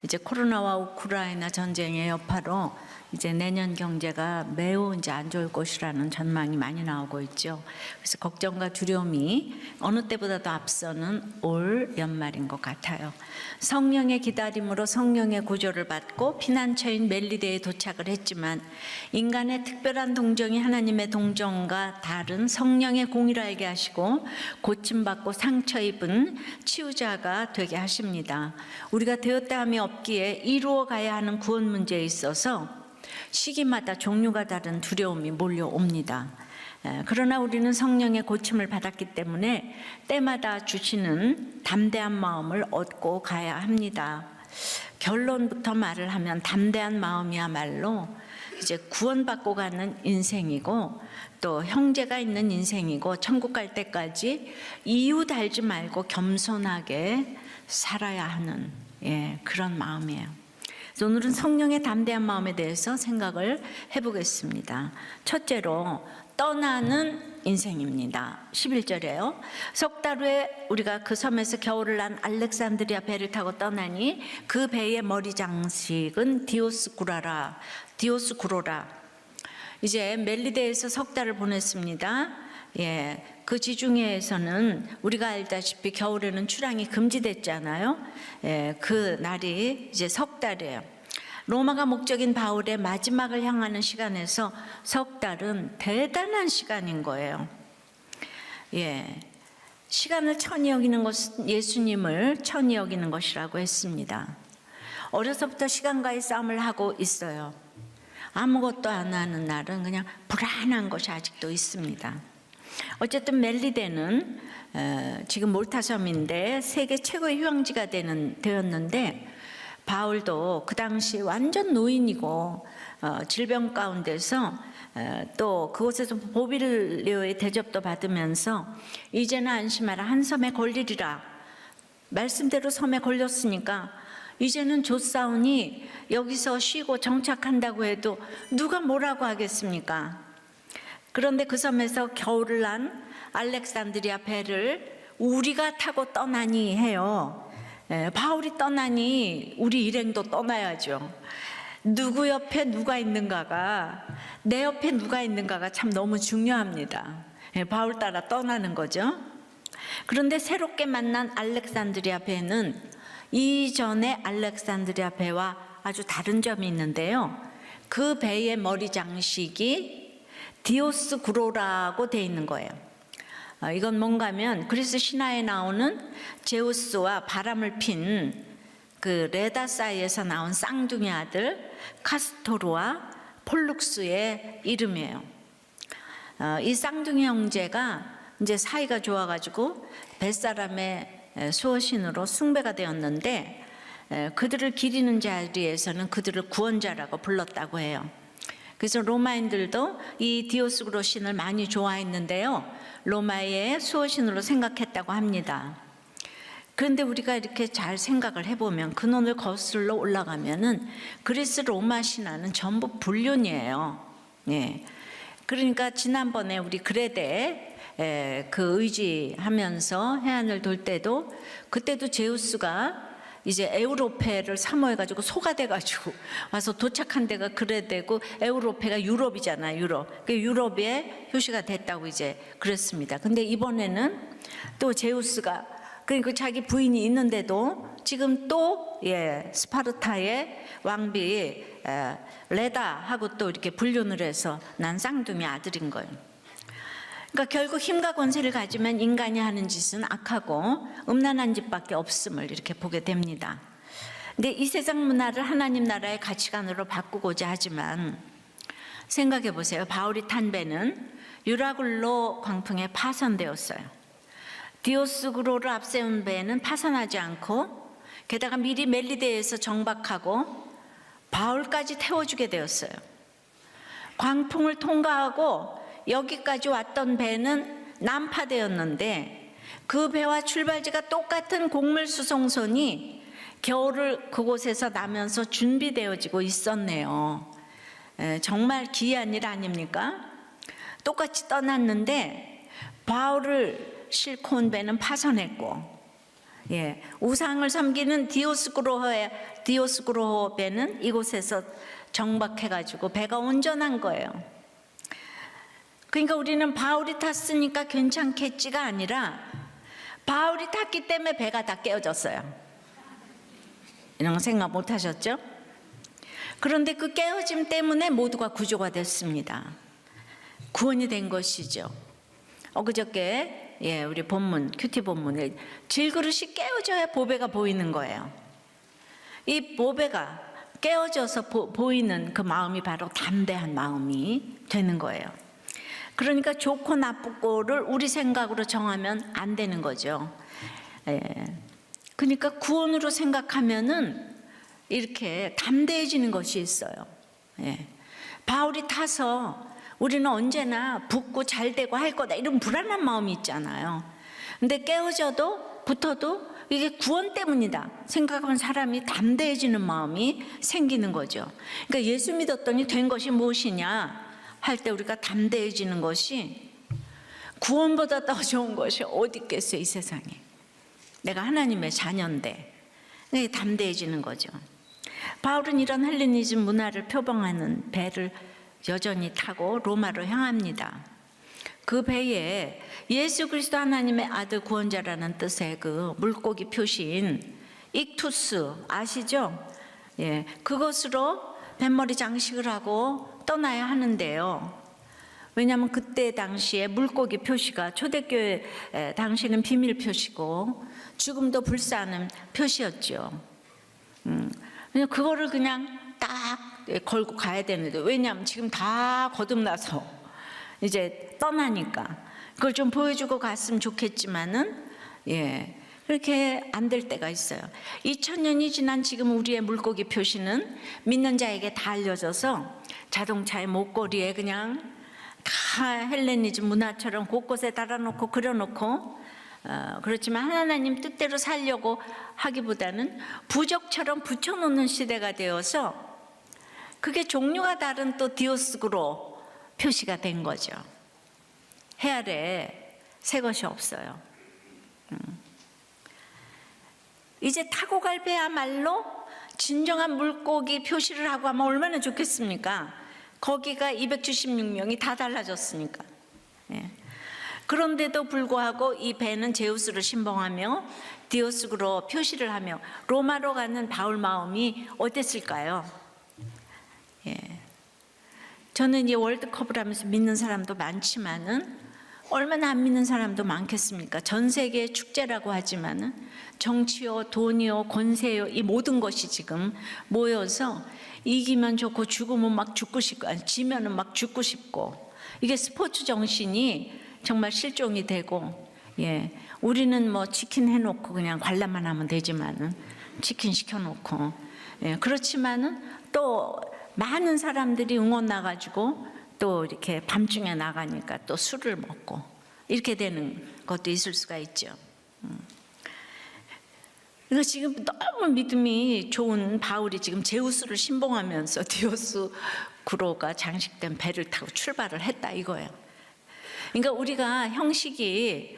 이제 코로나와 우크라이나 전쟁의 여파로 이제 내년 경제가 매우 이제 안 좋을 것이라는 전망이 많이 나오고 있죠. 그래서 걱정과 두려움이 어느 때보다도 앞서는 올 연말인 것 같아요. 성령의 기다림으로 성령의 구조를 받고 피난처인 멜리데에 도착을 했지만 인간의 특별한 동정이 하나님의 동정과 다른 성령의 공의를 알게 하시고 고침받고 상처 입은 치유자가 되게 하십니다. 우리가 되었다 함이 없기에 이루어 가야 하는 구원 문제에 있어서 시기마다 종류가 다른 두려움이 몰려옵니다. 그러나 우리는 성령의 고침을 받았기 때문에 때마다 주시는 담대한 마음을 얻고 가야 합니다. 결론부터 말을 하면 담대한 마음이야말로 이제 구원받고 가는 인생이고 또 형제가 있는 인생이고 천국 갈 때까지 이유 달지 말고 겸손하게 살아야 하는 그런 마음이에요. 오늘은 성령의 담대한 마음에 대해서 생각을 해보겠습니다. 첫째로 떠나는 인생입니다. 11절에요. 석 달 후에 우리가 그 섬에서 겨울을 난 알렉산드리아 배를 타고 떠나니 그 배의 머리 장식은 디오스구로라. 이제 멜리데에서 석 달을 보냈습니다. 그 지중해에서는 우리가 알다시피 겨울에는 출항이 금지됐잖아요. 그 날이 이제 석 달이에요. 로마가 목적인 바울의 마지막을 향하는 시간에서 석 달은 대단한 시간인 거예요. 시간을 천히 여기는 것은 예수님을 천히 여기는 것이라고 했습니다. 어려서부터 시간과의 싸움을 하고 있어요. 아무것도 안 하는 날은 그냥 불안한 것이 아직도 있습니다. 어쨌든 멜리데는 지금 몰타섬인데 세계 최고의 휴양지가 되었는데 바울도 그 당시 완전 노인이고 질병 가운데서 또 그곳에서 보빌료의 대접도 받으면서 이제는 안심하라, 한 섬에 걸리리라. 말씀대로 섬에 걸렸으니까 이제는 좋사오니 여기서 쉬고 정착한다고 해도 누가 뭐라고 하겠습니까? 그런데 그 섬에서 겨울을 난 알렉산드리아 배를 우리가 타고 떠나니 해요. 바울이 떠나니 우리 일행도 떠나야죠. 누구 옆에 누가 있는가가, 내 옆에 누가 있는가가 참 너무 중요합니다. 바울 따라 떠나는 거죠. 그런데 새롭게 만난 알렉산드리아 배는 이전의 알렉산드리아 배와 아주 다른 점이 있는데요. 그 배의 머리 장식이 디오스구로라고 되어 있는 거예요. 이건 뭔가 하면 그리스 신화에 나오는 제우스와 바람을 핀 그 레다 사이에서 나온 쌍둥이 아들 카스토르와 폴룩스의 이름이에요. 이 쌍둥이 형제가 이제 사이가 좋아가지고 뱃사람의 수호신으로 숭배가 되었는데 그들을 기리는 자리에서는 그들을 구원자라고 불렀다고 해요. 그래서 로마인들도 이 디오스구로 신을 많이 좋아했는데요. 로마의 수호신으로 생각했다고 합니다. 그런데 우리가 이렇게 잘 생각을 해보면 근원을 거슬러 올라가면은 그리스 로마 신화는 전부 불륜이에요. 그러니까 지난번에 우리 그레데 그 의지하면서 해안을 돌 때도 그때도 제우스가 이제 에우로페를 사모해가지고 소가 돼가지고 와서 도착한 데가 그레데고 에우로페가 유럽이잖아요. 유럽. 그 유럽에 표시가 됐다고 이제 그랬습니다. 근데 이번에는 또 제우스가 그러니까 자기 부인이 있는데도 지금 또 스파르타의 왕비 레다하고 또 이렇게 불륜을 해서 난 쌍둥이 아들인 거예요. 그러니까 결국 힘과 권세를 가지면 인간이 하는 짓은 악하고 음란한 짓밖에 없음을 이렇게 보게 됩니다. 근데 이 세상 문화를 하나님 나라의 가치관으로 바꾸고자 하지만 생각해 보세요. 바울이 탄 배는 유라굴로 광풍에 파손되었어요. 디오스구로를 앞세운 배는 파손하지 않고 게다가 미리 멜리데에서 정박하고 바울까지 태워주게 되었어요. 광풍을 통과하고 여기까지 왔던 배는 난파되었는데 그 배와 출발지가 똑같은 곡물수송선이 겨울을 그곳에서 나면서 준비되어지고 있었네요. 정말 기이한 일 아닙니까? 똑같이 떠났는데 바울을 싣고 온 배는 파손했고 예, 우상을 섬기는 디오스그로호 배는 이곳에서 정박해가지고 배가 온전한 거예요. 그러니까 우리는 바울이 탔으니까 괜찮겠지가 아니라 바울이 탔기 때문에 배가 다 깨어졌어요. 이런 거 생각 못 하셨죠? 그런데 그 깨어짐 때문에 모두가 구조가 됐습니다. 구원이 된 것이죠. 엊그저께 우리 본문, 큐티 본문에 질그릇이 깨어져야 보배가 보이는 거예요. 이 보배가 깨어져서 보이는 그 마음이 바로 담대한 마음이 되는 거예요. 그러니까 좋고 나쁘고를 우리 생각으로 정하면 안 되는 거죠. 그러니까 구원으로 생각하면은 이렇게 담대해지는 것이 있어요. 바울이 타서 우리는 언제나 붙고 잘 되고 할 거다 이런 불안한 마음이 있잖아요. 근데 깨어져도 붙어도 이게 구원 때문이다 생각하면 사람이 담대해지는 마음이 생기는 거죠. 그러니까 예수 믿었더니 된 것이 무엇이냐 할 때 우리가 담대해지는 것이 구원보다 더 좋은 것이 어디 있겠어요, 이 세상에. 내가 하나님의 자녀인데 담대해지는 거죠. 바울은 이런 헬레니즘 문화를 표방하는 배를 여전히 타고 로마로 향합니다. 그 배에 예수 그리스도 하나님의 아들 구원자라는 뜻의 그 물고기 표시인 익투스 아시죠? 그것으로 뱃머리 장식을 하고 떠나야 하는데요. 왜냐하면 그때 당시에 물고기 표시가 초대교회 당시는 비밀 표시고 죽음도 불사하는 표시였죠. 그거를 그냥 딱 걸고 가야 되는데, 왜냐하면 지금 다 거듭나서 이제 떠나니까 그걸 좀 보여주고 갔으면 좋겠지만은 그렇게 안 될 때가 있어요. 2000년이 지난 지금 우리의 물고기 표시는 믿는 자에게 다 알려져서 자동차의 목걸이에 그냥 다 헬레니즘 문화처럼 곳곳에 달아놓고 그려놓고 그렇지만 하나님 뜻대로 살려고 하기보다는 부적처럼 붙여놓는 시대가 되어서 그게 종류가 다른 또 디오스그로 표시가 된 거죠. 해 아래 새 것이 없어요. 이제 타고 갈 배야말로 진정한 물고기 표시를 하고 하면 얼마나 좋겠습니까? 거기가 276명이 다 달라졌으니까. 그런데도 불구하고 이 배는 제우스를 신봉하며 디오스그로 표시를 하며 로마로 가는 바울 마음이 어땠을까요? 저는 이 월드컵을 하면서 믿는 사람도 많지만은 얼마나 안 믿는 사람도 많겠습니까? 전 세계의 축제라고 하지만은 정치요, 돈이요, 권세요, 이 모든 것이 지금 모여서 이기면 좋고 죽으면 막 죽고 싶고, 아니, 지면은 막 죽고 싶고, 이게 스포츠 정신이 정말 실종이 되고, 우리는 뭐 치킨 해놓고 그냥 관람만 하면 되지만은 치킨 시켜놓고, 그렇지만은 또 많은 사람들이 응원 나가지고 또 이렇게 밤중에 나가니까 또 술을 먹고 이렇게 되는 것도 있을 수가 있죠. 그래서 지금 너무 믿음이 좋은 바울이 지금 제우스를 신봉하면서 디오스그로가 장식된 배를 타고 출발을 했다 이거예요. 그러니까 우리가 형식이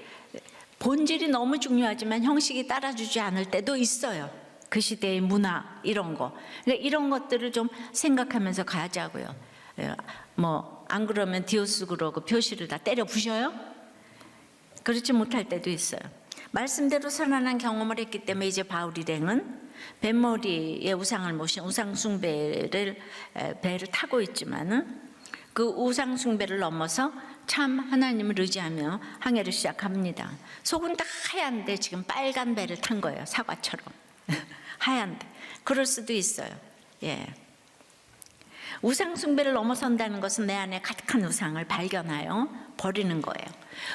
본질이 너무 중요하지만 형식이 따라주지 않을 때도 있어요. 그 시대의 문화 이런 거, 그러니까 이런 것들을 좀 생각하면서 가자고요. 뭐 안 그러면 디오스그로 그 표시를 다 때려 부셔요? 그렇지 못할 때도 있어요. 말씀대로 선한한 경험을 했기 때문에 이제 바울 일행은 뱃머리에 우상을 모신 우상숭배를 배를 타고 있지만은 그 우상숭배를 넘어서 참 하나님을 의지하며 항해를 시작합니다. 속은 다 하얀데 지금 빨간 배를 탄 거예요. 사과처럼 하얀데. 그럴 수도 있어요. 우상숭배를 넘어선다는 것은 내 안에 가득한 우상을 발견하여 버리는 거예요.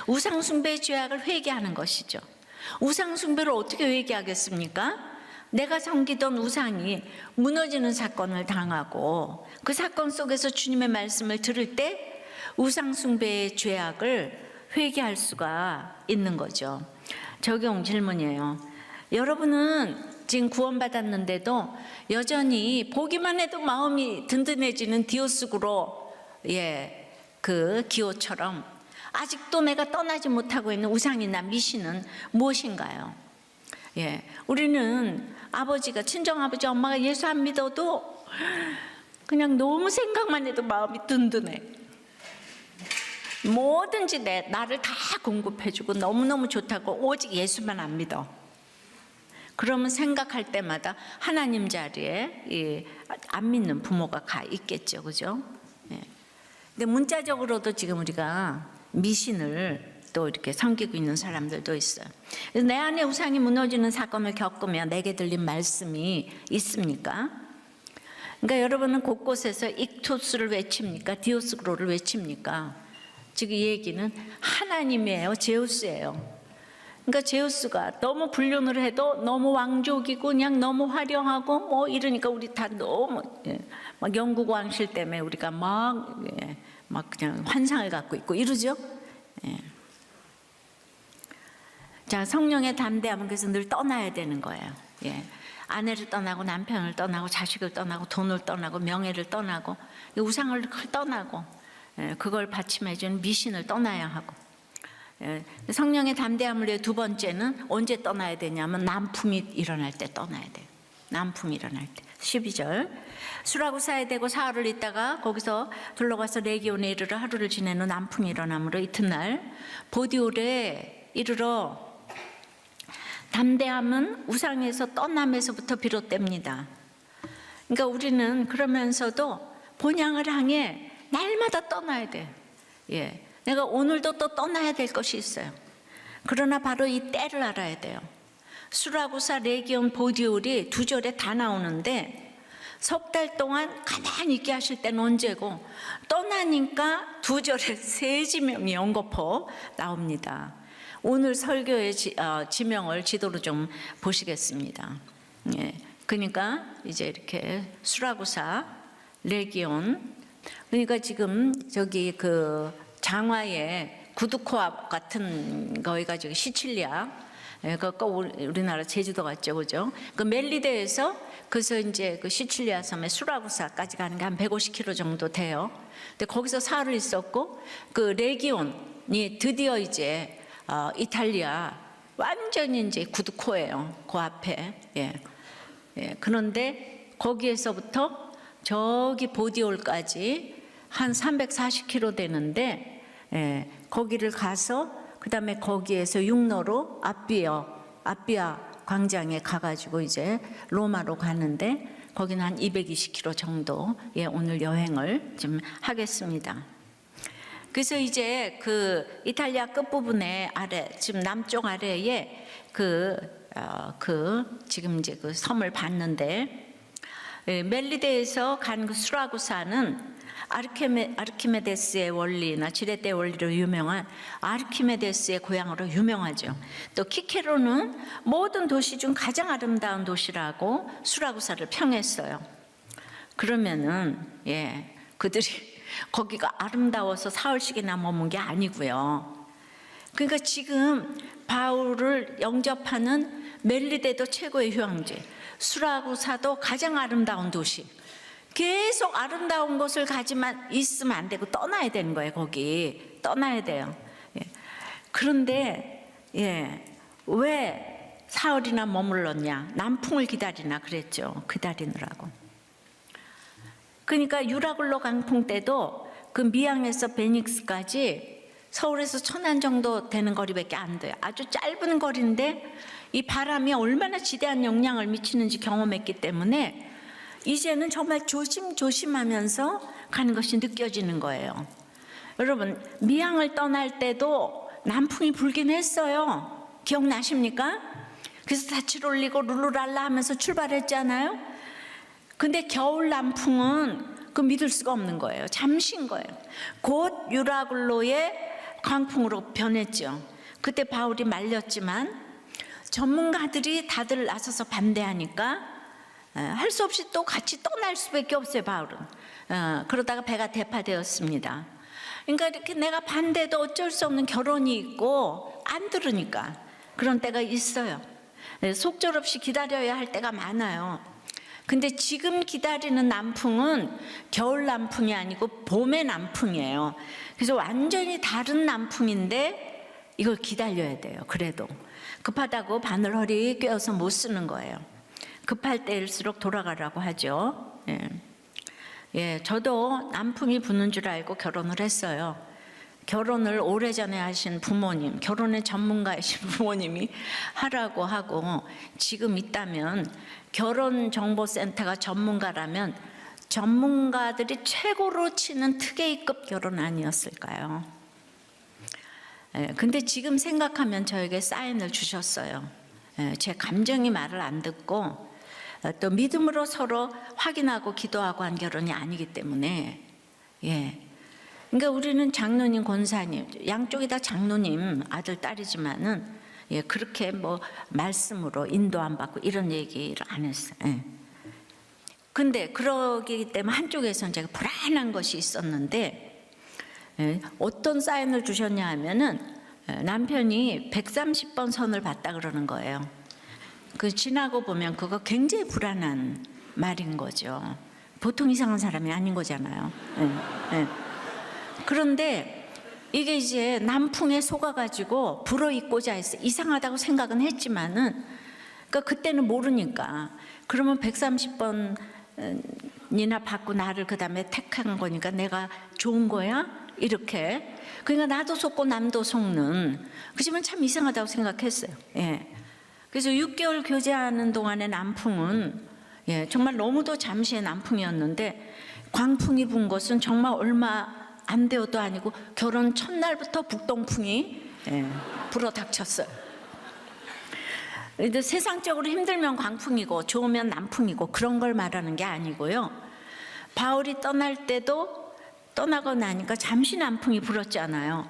우상숭배의 죄악을 회개하는 것이죠. 우상숭배를 어떻게 회개하겠습니까? 내가 섬기던 우상이 무너지는 사건을 당하고 그 사건 속에서 주님의 말씀을 들을 때 우상숭배의 죄악을 회개할 수가 있는 거죠. 적용 질문이에요. 여러분은 지금 구원받았는데도 여전히 보기만 해도 마음이 든든해지는 디오스그로 그 기호처럼 아직도 내가 떠나지 못하고 있는 우상이나 미신은 무엇인가요? 예, 우리는 아버지가 친정아버지 엄마가 예수 안 믿어도 그냥 너무 생각만 해도 마음이 든든해. 뭐든지 나를 다 공급해주고 너무너무 좋다고 오직 예수만 안 믿어. 그러면 생각할 때마다 하나님 자리에 안 믿는 부모가 가 있겠죠, 그죠? 예. 근데 문자적으로도 지금 우리가 미신을 또 이렇게 섬기고 있는 사람들도 있어요. 그래서 내 안에 우상이 무너지는 사건을 겪으며 내게 들린 말씀이 있습니까? 그러니까 여러분은 곳곳에서 익투스를 외칩니까? 디오스그로를 외칩니까? 지금 이 얘기는 하나님이에요, 제우스예요. 그러니까 제우스가 너무 불륜을 해도 너무 왕족이고 그냥 너무 화려하고 뭐 이러니까 우리 다 너무 막 영국 왕실 때문에 우리가 막 그냥 환상을 갖고 있고 이러죠. 자, 성령의 담대함은 그래서 늘 떠나야 되는 거예요. 아내를 떠나고 남편을 떠나고 자식을 떠나고 돈을 떠나고 명예를 떠나고 우상을 떠나고 그걸 받침해주는 미신을 떠나야 하고. 성령의 담대함을 위해 두 번째는 언제 떠나야 되냐면 난품이 일어날 때 떠나야 돼요. 난품이 일어날 때. 12절 수라구사에 대고 사흘을 있다가 거기서 둘러가서 레기온에 이르러 하루를 지낸 후 난품이 일어나므로 이튿날 보디올에 이르러. 담대함은 우상에서 떠남에서부터 비롯됩니다. 그러니까 우리는 그러면서도 본향을 향해 날마다 떠나야 돼. 내가 오늘도 또 떠나야 될 것이 있어요. 그러나 바로 이 때를 알아야 돼요. 수라구사, 레기온, 보디올이 두 절에 다 나오는데 석 달 동안 가만히 있게 하실 때는 언제고 떠나니까 두 절에 세 지명이 연거푸 나옵니다. 오늘 설교의 지명을 지도로 좀 보시겠습니다. 그러니까 이제 이렇게 수라구사, 레기온, 그러니까 지금 저기 그 장화에 구두코앞 같은 거 해가지고 시칠리아, 우리나라 제주도 같죠, 그죠? 그 멜리데에서 그래서 이제 그 시칠리아 섬에 수라구사까지 가는 게 한 150km 정도 돼요. 근데 거기서 사흘을 있었고 그 레기온이 드디어 이제 이탈리아 완전히 이제 구두코예요. 그 앞에. 그런데 거기에서부터 저기 보디올까지 한 340km 되는데 거기를 가서 그 다음에 거기에서 육로로 아비아 광장에 가가지고 이제 로마로 가는데 거기는 한 220km 정도 오늘 여행을 좀 하겠습니다. 그래서 이제 그 이탈리아 끝부분에 아래, 지금 남쪽 아래에 지금 이제 그 섬을 봤는데 멜리데에서 간 그 수라구사는 아르키메데스의 원리나 지레떼 원리로 유명한 아르키메데스의 고향으로 유명하죠. 또 키케로는 모든 도시 중 가장 아름다운 도시라고 수라구사를 평했어요. 그러면은 그들이 거기가 아름다워서 사흘씩이나 머문 게 아니고요. 그러니까 지금 바울을 영접하는 멜리데도 최고의 휴양지, 수라구사도 가장 아름다운 도시. 계속 아름다운 곳을 가지만 있으면 안 되고 떠나야 되는 거예요. 거기 떠나야 돼요. 그런데 왜 사흘이나 머물렀냐? 남풍을 기다리나 그랬죠. 기다리느라고. 그러니까 유라굴로 강풍 때도 그 미양에서 베닉스까지 서울에서 천안 정도 되는 거리밖에 안 돼요. 아주 짧은 거리인데 이 바람이 얼마나 지대한 영향을 미치는지 경험했기 때문에 이제는 정말 조심조심하면서 가는 것이 느껴지는 거예요. 여러분, 미양을 떠날 때도 남풍이 불긴 했어요. 기억나십니까? 그래서 닻을 올리고 룰루랄라 하면서 출발했잖아요. 근데 겨울 남풍은 그 믿을 수가 없는 거예요. 잠시인 거예요. 곧 유라굴로의 강풍으로 변했죠. 그때 바울이 말렸지만 전문가들이 다들 나서서 반대하니까 할 수 없이 또 같이 떠날 수밖에 없어요. 바울은. 그러다가 배가 대파되었습니다. 그러니까 이렇게 내가 반대도 어쩔 수 없는 결혼이 있고 안 들으니까 그런 때가 있어요. 속절없이 기다려야 할 때가 많아요. 근데 지금 기다리는 남풍은 겨울 남풍이 아니고 봄의 남풍이에요. 그래서 완전히 다른 남풍인데 이걸 기다려야 돼요. 그래도 급하다고 바늘 허리 꿰어서 못 쓰는 거예요. 급할 때일수록 돌아가라고 하죠. 예, 저도 남풍이 부는 줄 알고 결혼을 했어요. 결혼을 오래전에 하신 부모님, 결혼의 전문가이신 부모님이 하라고 하고, 지금 있다면 결혼정보센터가 전문가라면 전문가들이 최고로 치는 특혜급 결혼 아니었을까요? 근데 지금 생각하면 저에게 사인을 주셨어요. 제 감정이 말을 안 듣고 또 믿음으로 서로 확인하고 기도하고 한 결혼이 아니기 때문에, 그러니까 우리는 장로님, 권사님 양쪽이 다 장로님 아들 딸이지만은 그렇게 뭐 말씀으로 인도 안 받고 이런 얘기를 안 했어요. 근데 그러기 때문에 한쪽에서는 제가 불안한 것이 있었는데, 어떤 사인을 주셨냐 하면은 남편이 130번 선을 봤다 그러는 거예요. 그 지나고 보면 그거 굉장히 불안한 말인 거죠. 보통 이상한 사람이 아닌 거잖아요. 그런데 이게 이제 남풍에 속아가지고 불어있고자 했어. 이상하다고 생각은 했지만은, 그러니까 그때는 모르니까. 그러면 130번이나 받고 나를 그 다음에 택한 거니까 내가 좋은 거야? 이렇게. 그러니까 나도 속고 남도 속는. 그지만 참 이상하다고 생각했어요. 그래서 6개월 교제하는 동안의 남풍은 정말 너무도 잠시의 남풍이었는데, 광풍이 분 것은 정말 얼마 안 되어도 아니고 결혼 첫날부터 북동풍이 불어 닥쳤어요. 세상적으로 힘들면 광풍이고 좋으면 남풍이고 그런 걸 말하는 게 아니고요. 바울이 떠날 때도 떠나고 나니까 잠시 남풍이 불었잖아요.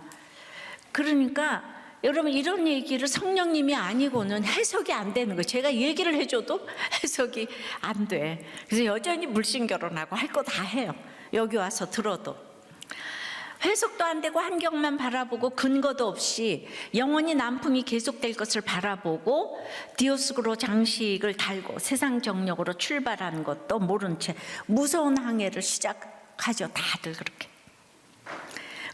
그러니까 여러분, 이런 얘기를 성령님이 아니고는 해석이 안 되는 거예요. 제가 얘기를 해줘도 해석이 안 돼. 그래서 여전히 물씬 결혼하고 할 거 다 해요. 여기 와서 들어도. 해석도 안 되고 환경만 바라보고 근거도 없이 영원히 남풍이 계속될 것을 바라보고 디오스그로 장식을 달고 세상 정력으로 출발하는 것도 모른 채 무서운 항해를 시작하죠. 다들 그렇게.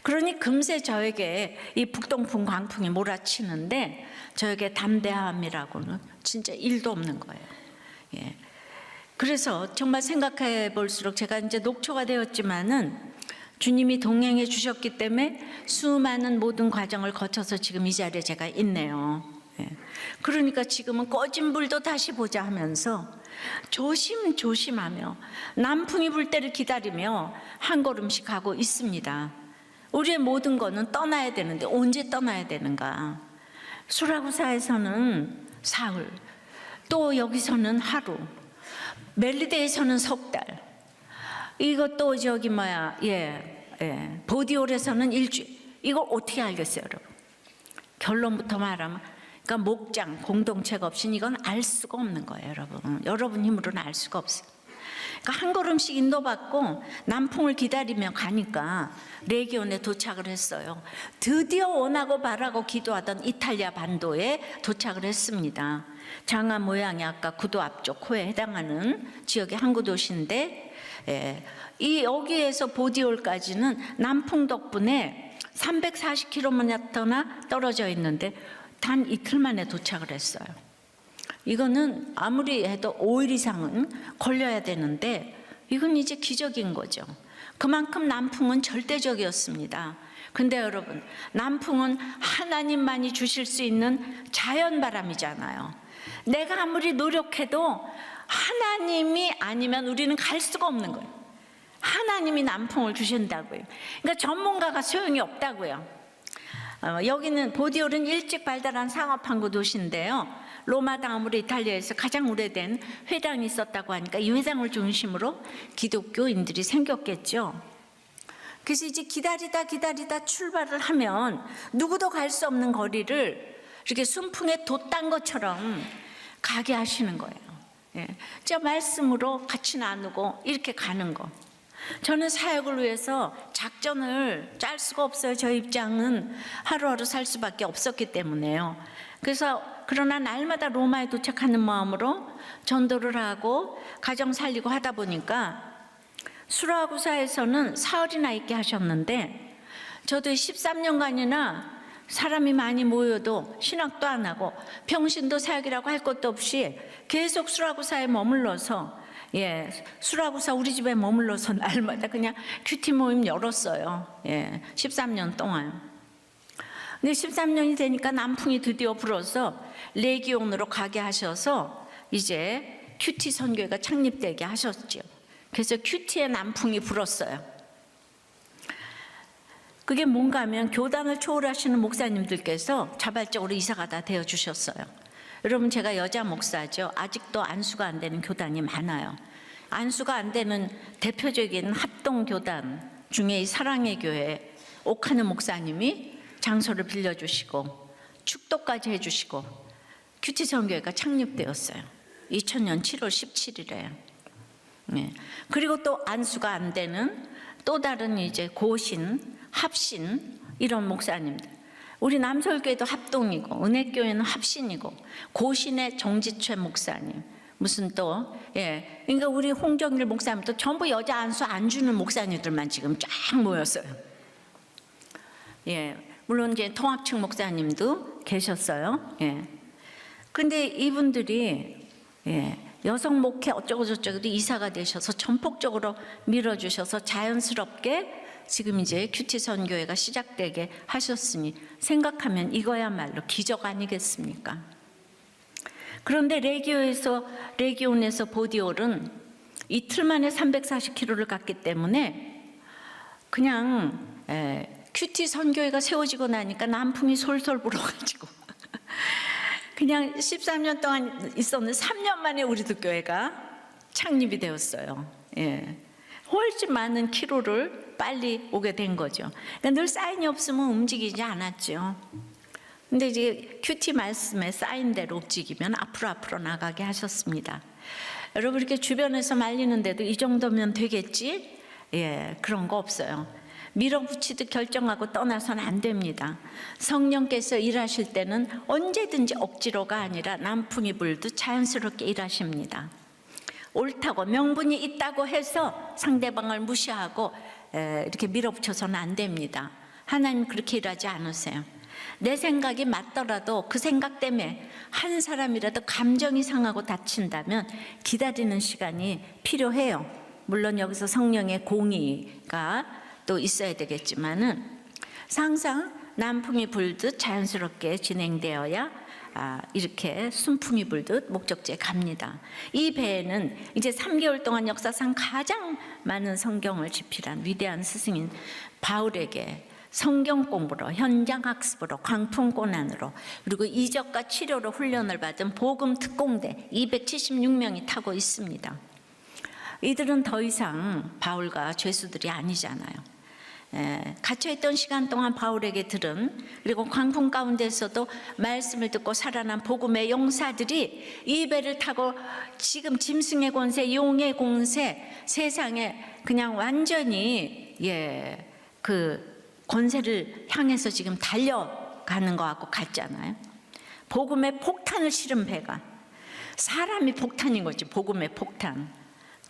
그러니 금세 저에게 이 북동풍 광풍이 몰아치는데 저에게 담대함이라고는 진짜 1도 없는 거예요. 그래서 정말 생각해 볼수록 제가 이제 녹초가 되었지만은 주님이 동행해 주셨기 때문에 수많은 모든 과정을 거쳐서 지금 이 자리에 제가 있네요. 그러니까 지금은 꺼진 불도 다시 보자 하면서 조심조심하며 남풍이 불 때를 기다리며 한 걸음씩 가고 있습니다. 우리의 모든 거는 떠나야 되는데 언제 떠나야 되는가? 수라구사에서는 사흘, 또 여기서는 하루, 멜리데에서는 석 달, 이것도 저기 보디올에서는 일주일. 이걸 어떻게 알겠어요, 여러분? 결론부터 말하면, 그러니까 목장 공동체가 없이는 이건 알 수가 없는 거예요, 여러분. 여러분 힘으로는 알 수가 없어요. 그러니까 한 걸음씩 인도받고 남풍을 기다리며 가니까 레기온에 도착을 했어요. 드디어 원하고 바라고 기도하던 이탈리아 반도에 도착을 했습니다. 장화 모양이 아까 구도 앞쪽 코에 해당하는 지역의 항구 도시인데, 이 여기에서 보디올까지는 남풍 덕분에 340km나 떨어져 있는데 단 이틀 만에 도착을 했어요. 이거는 아무리 해도 5일 이상은 걸려야 되는데 이건 이제 기적인 거죠. 그만큼 남풍은 절대적이었습니다. 근데 여러분, 남풍은 하나님만이 주실 수 있는 자연바람이잖아요. 내가 아무리 노력해도 하나님이 아니면 우리는 갈 수가 없는 거예요. 하나님이 남풍을 주신다고요. 그러니까 전문가가 소용이 없다고요. 여기는 보디올은 일찍 발달한 상업항구 도시인데요. 로마 다음으로 이탈리아에서 가장 오래된 회당이 있었다고 하니까 이 회당을 중심으로 기독교인들이 생겼겠죠. 그래서 이제 기다리다 출발을 하면 누구도 갈 수 없는 거리를 이렇게 순풍에 돛단 것처럼 가게 하시는 거예요. 저 말씀으로 같이 나누고 이렇게 가는 거. 저는 사역을 위해서 작전을 짤 수가 없어요. 저 입장은 하루하루 살 수밖에 없었기 때문에요. 그래서 그러나 날마다 로마에 도착하는 마음으로 전도를 하고 가정 살리고 하다 보니까 수라구사에서는 사흘이나 있게 하셨는데 저도 13년간이나 사람이 많이 모여도 신학도 안 하고 평신도 사역이라고 할 것도 없이 계속 수라구사에 머물러서 수라구사 우리 집에 머물러서 날마다 그냥 큐티 모임 열었어요. 13년 동안. 근데 13년이 되니까 남풍이 드디어 불어서 레기온으로 가게 하셔서 이제 큐티 선교회가 창립되게 하셨죠. 그래서 큐티의 남풍이 불었어요. 그게 뭔가 하면 교단을 초월하시는 목사님들께서 자발적으로 이사가 다 되어주셨어요. 여러분, 제가 여자 목사죠. 아직도 안수가 안 되는 교단이 많아요. 안수가 안 되는 대표적인 합동교단 중에 이 사랑의 교회 옥하는 목사님이 장소를 빌려주시고 축도까지 해주시고 큐티 선교회가 창립되었어요. 2000년 7월 17일에. 그리고 또 안수가 안 되는 또 다른 이제 고신, 합신 이런 목사님들. 우리 남설교회도 합동이고 은혜교회는 합신이고 고신의 정지최 목사님 무슨 또 그러니까 우리 홍정일 목사님도 전부 여자 안수 안 주는 목사님들만 지금 쫙 모였어요. 물론 이제 통합측 목사님도 계셨어요. 근데 이분들이 여성 목회 어쩌고 저쩌고도 이사가 되셔서 전폭적으로 밀어주셔서 자연스럽게 지금 이제 큐티 선교회가 시작되게 하셨으니 생각하면 이거야말로 기적 아니겠습니까? 그런데 레기온에서 보디올은 이틀 만에 340km를 갔기 때문에 그냥 큐티 선교회가 세워지고 나니까 남풍이 솔솔 불어가지고 그냥 13년 동안 있었는데 3년 만에 우리도 교회가 창립이 되었어요. 훨씬 많은 키로를 빨리 오게 된 거죠. 그러니까 늘 사인이 없으면 움직이지 않았죠. 근데 이제 큐티 말씀에 사인대로 움직이면 앞으로 나가게 하셨습니다. 여러분, 이렇게 주변에서 말리는데도 이 정도면 되겠지? 그런 거 없어요. 밀어붙이듯 결정하고 떠나서는 안 됩니다. 성령께서 일하실 때는 언제든지 억지로가 아니라 남풍이 불듯 자연스럽게 일하십니다. 옳다고 명분이 있다고 해서 상대방을 무시하고 이렇게 밀어붙여서는 안 됩니다. 하나님 그렇게 일하지 않으세요. 내 생각이 맞더라도 그 생각 때문에 한 사람이라도 감정이 상하고 다친다면 기다리는 시간이 필요해요. 물론 여기서 성령의 공의가 또 있어야 되겠지만은 항상 남풍이 불듯 자연스럽게 진행되어야 이렇게 순풍이 불듯 목적지에 갑니다. 이 배에는 이제 3개월 동안 역사상 가장 많은 성경을 집필한 위대한 스승인 바울에게 성경 공부로, 현장 학습으로, 광풍 고난으로, 그리고 이적과 치료로 훈련을 받은 복음 특공대 276명이 타고 있습니다. 이들은 더 이상 바울과 죄수들이 아니잖아요. 갇혀있던 시간 동안 바울에게 들은, 그리고 광풍 가운데서도 말씀을 듣고 살아난 복음의 용사들이 이 배를 타고 지금 짐승의 권세, 용의 공세, 세상에 그냥 완전히 그 권세를 향해서 지금 달려가는 것 같고 같잖아요. 복음의 폭탄을 실은 배가, 사람이 폭탄인 거지, 복음의 폭탄.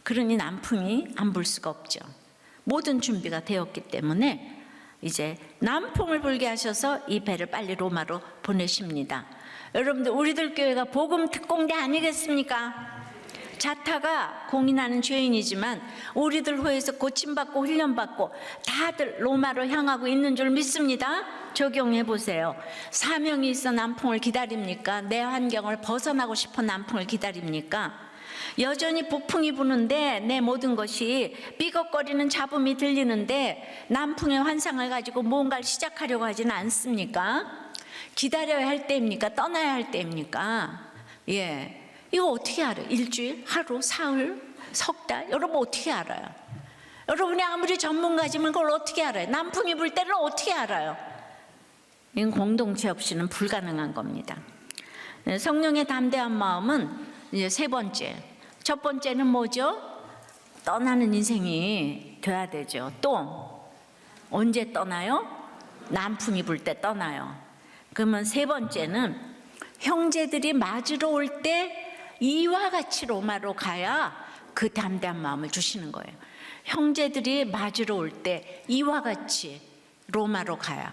그러니 남풍이 안 불 수가 없죠. 모든 준비가 되었기 때문에 이제 남풍을 불게 하셔서 이 배를 빨리 로마로 보내십니다. 여러분들, 우리들 교회가 복음 특공대 아니겠습니까? 자타가 공인하는 죄인이지만 우리들 호에서 고침받고 훈련받고 다들 로마로 향하고 있는 줄 믿습니다. 적용해 보세요. 사명이 있어 남풍을 기다립니까? 내 환경을 벗어나고 싶어 남풍을 기다립니까? 여전히 북풍이 부는데 내 모든 것이 삐걱거리는 잡음이 들리는데 남풍의 환상을 가지고 뭔가를 시작하려고 하지는 않습니까? 기다려야 할 때입니까? 떠나야 할 때입니까? 이거 어떻게 알아요? 일주일, 하루, 사흘, 석 달? 여러분 어떻게 알아요? 여러분이 아무리 전문가지만 그걸 어떻게 알아요? 남풍이 불 때를 어떻게 알아요? 이건 공동체 없이는 불가능한 겁니다. 성령의 담대한 마음은 이제 세 번째. 첫 번째는 뭐죠? 떠나는 인생이 돼야 되죠. 또 언제 떠나요? 남풍이 불 때 떠나요. 그러면 세 번째는 형제들이 맞으러 올 때 이와 같이 로마로 가야 그 담대한 마음을 주시는 거예요. 형제들이 맞으러 올 때 이와 같이 로마로 가야.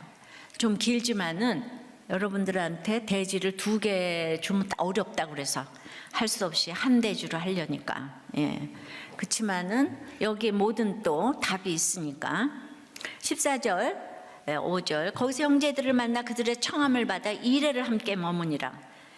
좀 길지만은 여러분들한테 대지를 2개 주면 어렵다 그래서 할 수 없이 한 대주로 하려니까. 예. 그렇지만은 여기에 모든 또 답이 있으니까. 14절, 5절 거기서 형제들을 만나 그들의 청함을 받아 2회를 함께 머무니라.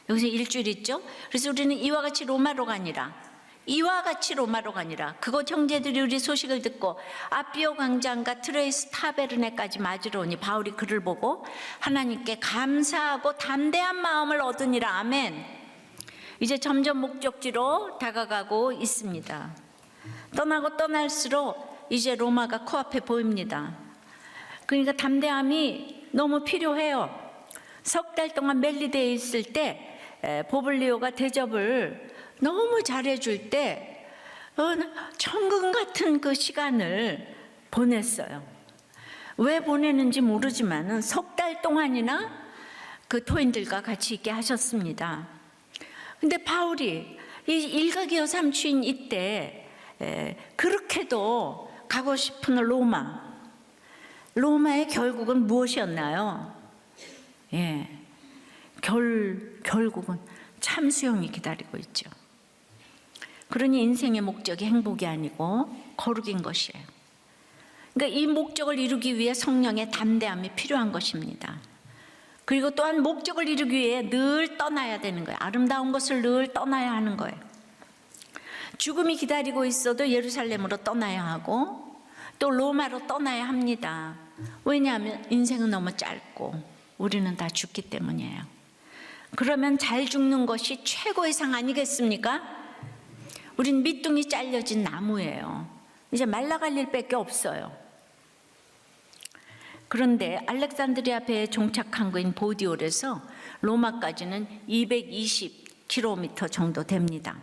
여기서 일주일 있죠. 그래서 우리는 이와 같이 로마로 가니라. 이와 같이 로마로 가니라. 그곳 형제들이 우리 소식을 듣고 아비오 광장과 트레이스 타베르네까지 맞으러 오니 바울이 그를 보고 하나님께 감사하고 담대한 마음을 얻으니라. 아멘. 이제 점점 목적지로 다가가고 있습니다. 떠나고 떠날수록 이제 로마가 코앞에 보입니다. 그러니까 담대함이 너무 필요해요. 3달 동안 멜리데에 있을 때 보블리오가 대접을 너무 잘해줄 때 천국 같은 그 시간을 보냈어요. 왜 보내는지 모르지만은 3달 동안이나 그 토인들과 같이 있게 하셨습니다. 근데 바울이 이 일각이요 삼추인 이때 그렇게도 가고 싶은 로마의 결국은 무엇이었나요? 예, 결국은 참수형이 기다리고 있죠. 그러니 인생의 목적이 행복이 아니고 거룩인 것이에요. 그러니까 이 목적을 이루기 위해 성령의 담대함이 필요한 것입니다. 그리고 또한 목적을 이루기 위해 늘 떠나야 되는 거예요. 아름다운 것을 늘 떠나야 하는 거예요. 죽음이 기다리고 있어도 예루살렘으로 떠나야 하고 또 로마로 떠나야 합니다. 왜냐하면 인생은 너무 짧고 우리는 다 죽기 때문이에요. 그러면 잘 죽는 것이 최고의 상 아니겠습니까? 우린 밑둥이 잘려진 나무예요. 이제 말라갈 일밖에 없어요. 그런데 알렉산드리아 배에 종착한 곳인 보디올에서 로마까지는 220km 정도 됩니다.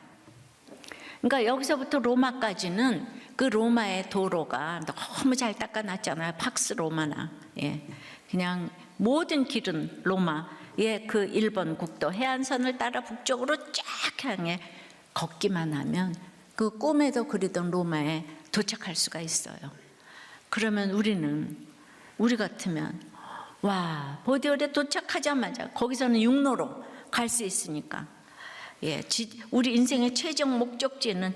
그러니까 여기서부터 로마까지는 그 로마의 도로가 너무 잘 닦아놨잖아요. 팍스 로마나. 예. 그냥 모든 길은 로마의 그 일본 국도 해안선을 따라 북쪽으로 쫙 향해 걷기만 하면 그 꿈에도 그리던 로마에 도착할 수가 있어요. 그러면 우리 같으면 와 보디올에 도착하자마자 거기서는 육로로 갈 수 있으니까 우리 인생의 최종 목적지인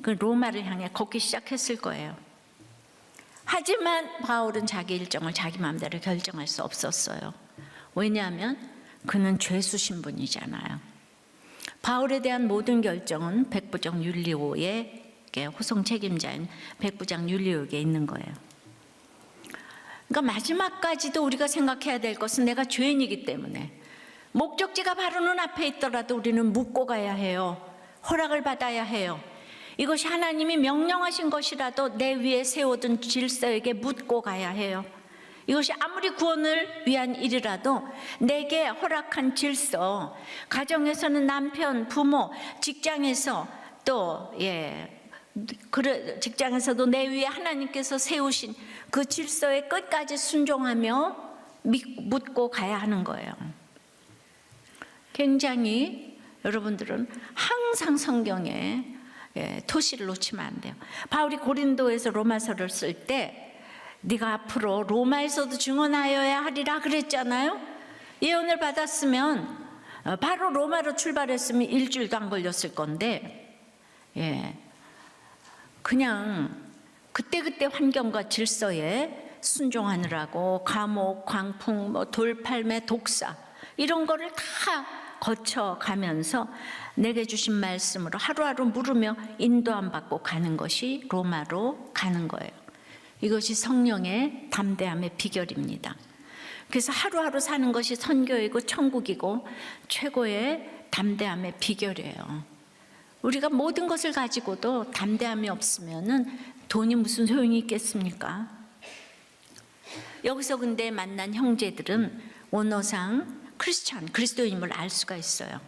그 로마를 향해 걷기 시작했을 거예요. 하지만 바울은 자기 일정을 자기 마음대로 결정할 수 없었어요. 왜냐하면 그는 죄수 신분이잖아요. 바울에 대한 모든 결정은 백부장 율리오의 호송 책임자인 백부장 율리오에게 있는 거예요. 그러니까 마지막까지도 우리가 생각해야 될 것은 내가 죄인이기 때문에 목적지가 바로 눈앞에 있더라도 우리는 묻고 가야 해요. 허락을 받아야 해요. 이것이 하나님이 명령하신 것이라도 내 위에 세워둔 질서에게 묻고 가야 해요. 이것이 아무리 구원을 위한 일이라도 내게 허락한 질서, 가정에서는 남편, 부모, 직장에서 또 직장에서도 내 위에 하나님께서 세우신 그 질서에 끝까지 순종하며 묻고 가야 하는 거예요. 굉장히 여러분들은 항상 성경에 토시를 놓치면 안 돼요. 바울이 고린도에서 로마서를 쓸 때 네가 앞으로 로마에서도 증언하여야 하리라 그랬잖아요. 예언을 받았으면 바로 로마로 출발했으면 일주일도 안 걸렸을 건데 그냥 그때그때 환경과 질서에 순종하느라고 감옥, 광풍, 돌팔매, 독사 이런 거를 다 거쳐가면서 내게 주신 말씀으로 하루하루 물으며 인도함 받고 가는 것이 로마로 가는 거예요. 이것이 성령의 담대함의 비결입니다. 그래서 하루하루 사는 것이 선교이고 천국이고 최고의 담대함의 비결이에요. 우리가 모든 것을 가지고도 담대함이 없으면은 돈이 무슨 소용이 있겠습니까? 여기서 근데 만난 형제들은 원어상 그리스도인임을 알 수가 있어요.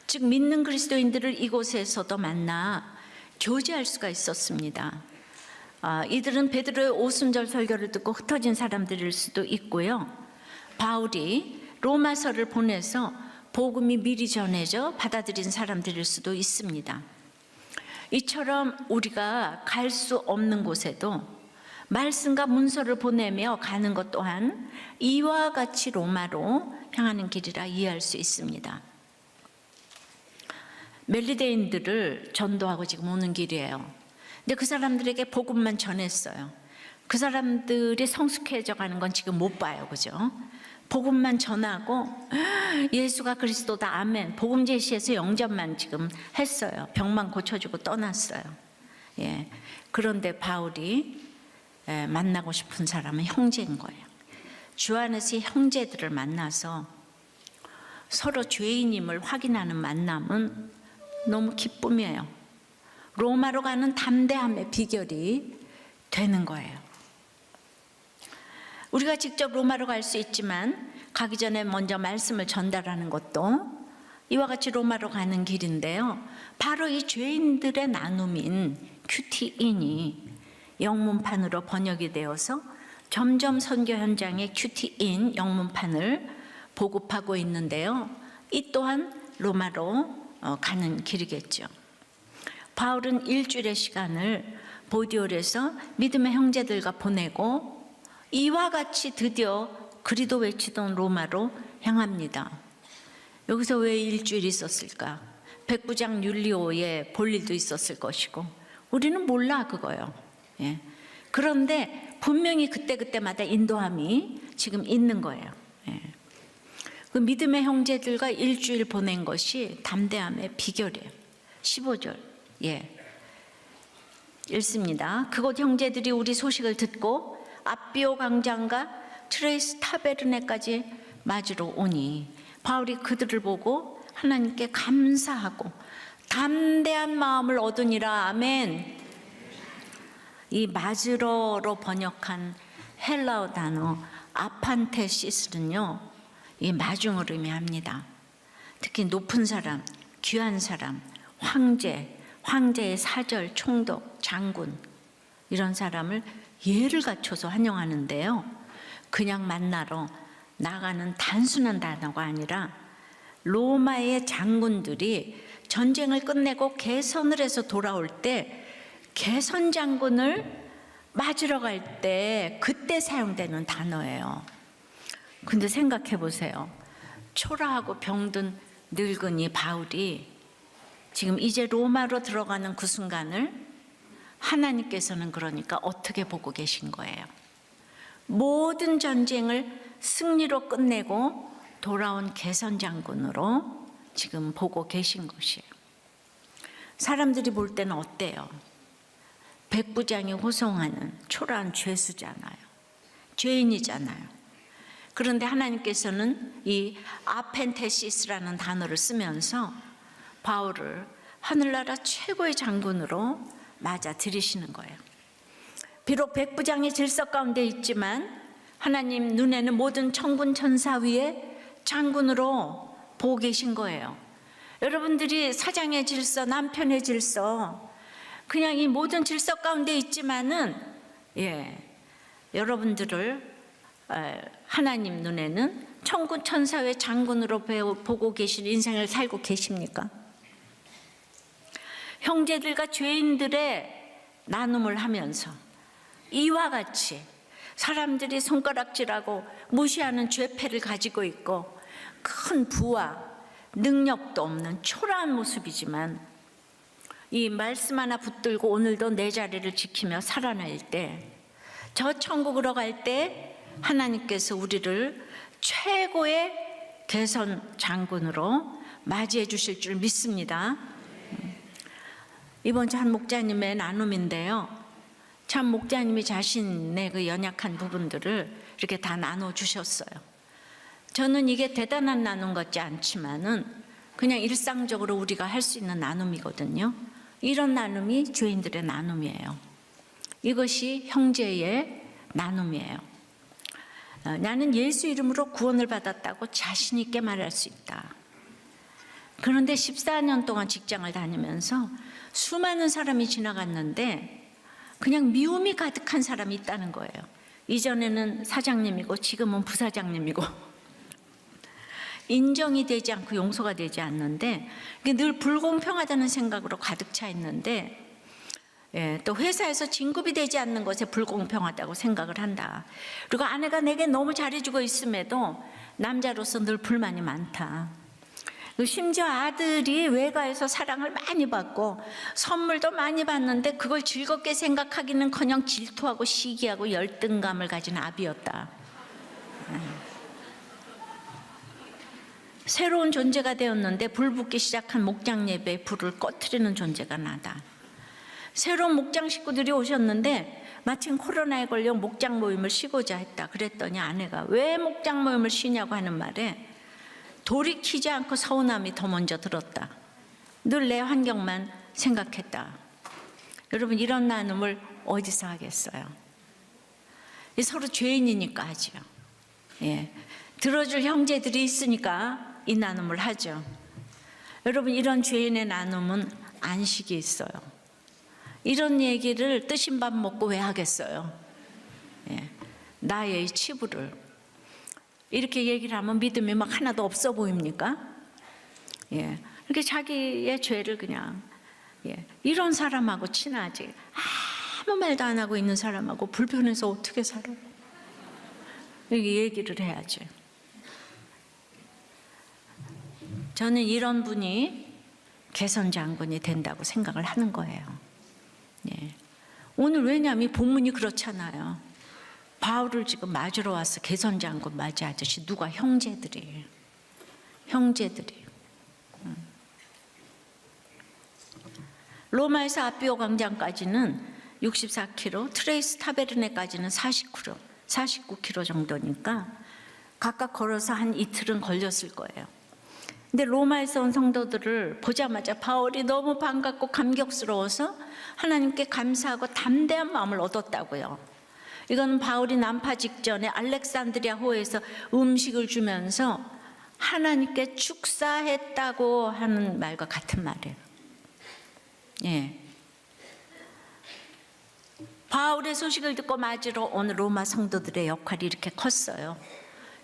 즉 믿는 그리스도인들을 이곳에서도 만나 교제할 수가 있었습니다. 이들은 베드로의 오순절 설교를 듣고 흩어진 사람들일 수도 있고요. 바울이 로마서를 보내서 복음이 미리 전해져 받아들인 사람들일 수도 있습니다. 이처럼 우리가 갈 수 없는 곳에도 말씀과 문서를 보내며 가는 것 또한 이와 같이 로마로 향하는 길이라 이해할 수 있습니다. 멜리데인들을 전도하고 지금 오는 길이에요. 근데 그 사람들에게 복음만 전했어요. 그 사람들이 성숙해져 가는 건 지금 못 봐요. 그죠? 복음만 전하고 예수가 그리스도다 아멘 복음 제시해서 영접만 지금 했어요. 병만 고쳐주고 떠났어요. 예. 그런데 바울이 만나고 싶은 사람은 형제인 거예요. 주 안에서 형제들을 만나서 서로 죄인임을 확인하는 만남은 너무 기쁨이에요. 로마로 가는 담대함의 비결이 되는 거예요. 우리가 직접 로마로 갈 수 있지만 가기 전에 먼저 말씀을 전달하는 것도 이와 같이 로마로 가는 길인데요. 바로 이 죄인들의 나눔인 큐티인이 영문판으로 번역이 되어서 점점 선교 현장에 큐티인 영문판을 보급하고 있는데요. 이 또한 로마로 가는 길이겠죠. 바울은 일주일의 시간을 보디올에서 믿음의 형제들과 보내고 이와 같이 드디어 그리도 외치던 로마로 향합니다. 여기서 왜 일주일 있었을까? 백부장 율리오의 볼 일도 있었을 것이고 우리는 몰라 그거요. 예. 그런데 분명히 그때그때마다 인도함이 지금 있는 거예요. 예. 그 믿음의 형제들과 일주일 보낸 것이 담대함의 비결이에요. 15절 예. 읽습니다. 그곳 형제들이 우리 소식을 듣고 아비오 광장과 트레이스 타베르네까지 맞으러 오니 바울이 그들을 보고 하나님께 감사하고 담대한 마음을 얻으니라. 아멘. 이 맞으러로 번역한 헬라어 단어 아판테시스는요, 이 마중을 의미합니다. 특히 높은 사람, 귀한 사람, 황제, 황제의 사절, 총독, 장군 이런 사람을 예를 갖춰서 환영하는데요. 그냥 만나러 나가는 단순한 단어가 아니라 로마의 장군들이 전쟁을 끝내고 개선을 해서 돌아올 때 개선 장군을 맞으러 갈 때 그때 사용되는 단어예요. 근데 생각해 보세요. 초라하고 병든 늙은이 바울이 지금 이제 로마로 들어가는 그 순간을 하나님께서는 그러니까 어떻게 보고 계신 거예요? 모든 전쟁을 승리로 끝내고 돌아온 개선 장군으로 지금 보고 계신 것이에요. 사람들이 볼 때는 어때요? 백부장이 호송하는 초라한 죄수잖아요. 죄인이잖아요. 그런데 하나님께서는 이 아펜테시스라는 단어를 쓰면서 바울을 하늘나라 최고의 장군으로 맞아 들이시는 거예요. 비록 백부장이 질서 가운데 있지만 하나님 눈에는 모든 천군 천사 위에 장군으로 보고 계신 거예요. 여러분들이 사장의 질서, 남편의 질서, 그냥 이 모든 질서 가운데 있지만은 여러분들을 하나님 눈에는 천군 천사의 장군으로 보고 계신 인생을 살고 계십니까? 형제들과 죄인들의 나눔을 하면서 이와 같이 사람들이 손가락질하고 무시하는 죄패를 가지고 있고 큰 부와 능력도 없는 초라한 모습이지만 이 말씀 하나 붙들고 오늘도 내 자리를 지키며 살아낼 때, 저 천국으로 갈 때 하나님께서 우리를 최고의 개선 장군으로 맞이해 주실 줄 믿습니다. 이번 주 한 목자님의 나눔인데요. 참 목자님이 자신의 그 연약한 부분들을 이렇게 다 나눠 주셨어요. 저는 이게 대단한 나눔 같지 않지만은 그냥 일상적으로 우리가 할 수 있는 나눔이거든요. 이런 나눔이 죄인들의 나눔이에요. 이것이 형제의 나눔이에요. 나는 예수 이름으로 구원을 받았다고 자신 있게 말할 수 있다. 그런데 14년 동안 직장을 다니면서 수많은 사람이 지나갔는데 그냥 미움이 가득한 사람이 있다는 거예요. 이전에는 사장님이고 지금은 부사장님이고 인정이 되지 않고 용서가 되지 않는데 늘 불공평하다는 생각으로 가득 차 있는데, 예, 또 회사에서 진급이 되지 않는 것에 불공평하다고 생각을 한다. 그리고 아내가 내게 너무 잘해주고 있음에도 남자로서 늘 불만이 많다. 심지어 아들이 외가에서 사랑을 많이 받고 선물도 많이 받는데 그걸 즐겁게 생각하기는커녕 질투하고 시기하고 열등감을 가진 아비였다. 새로운 존재가 되었는데 불 붙기 시작한 목장 예배에 불을 꺼트리는 존재가 나다. 새로운 목장 식구들이 오셨는데 마침 코로나에 걸려 목장 모임을 쉬고자 했다. 그랬더니 아내가 왜 목장 모임을 쉬냐고 하는 말에 돌이키지 않고 서운함이 더 먼저 들었다. 늘 내 환경만 생각했다. 여러분, 이런 나눔을 어디서 하겠어요? 서로 죄인이니까 하죠. 예, 들어줄 형제들이 있으니까 이 나눔을 하죠. 여러분, 이런 죄인의 나눔은 안식이 있어요. 이런 얘기를 뜨신 밥 먹고 왜 하겠어요? 예, 나의 치부를 이렇게 얘기를 하면 믿음이 막 하나도 없어 보입니까? 예, 이렇게 자기의 죄를 그냥, 예, 이런 사람하고 친하지 아무 말도 안 하고 있는 사람하고 불편해서 어떻게 살아? 이렇게 얘기를 해야죠. 저는 이런 분이 개선 장군이 된다고 생각을 하는 거예요. 예. 오늘 왜냐하면 이 본문이 그렇잖아요. 바울을 지금 맞으러 와서 개선 장군 맞이하듯이 누가 형제들이 로마에서 아비오 광장까지는 64km, 트레이스 타베르네까지는 49km 정도니까 각각 걸어서 한 이틀은 걸렸을 거예요. 근데 로마에서 온 성도들을 보자마자 바울이 너무 반갑고 감격스러워서 하나님께 감사하고 담대한 마음을 얻었다고요. 이건 바울이 난파 직전에 알렉산드리아 호에서 음식을 주면서 하나님께 축사했다고 하는 말과 같은 말이에요. 예. 바울의 소식을 듣고 맞으러 온 로마 성도들의 역할이 이렇게 컸어요.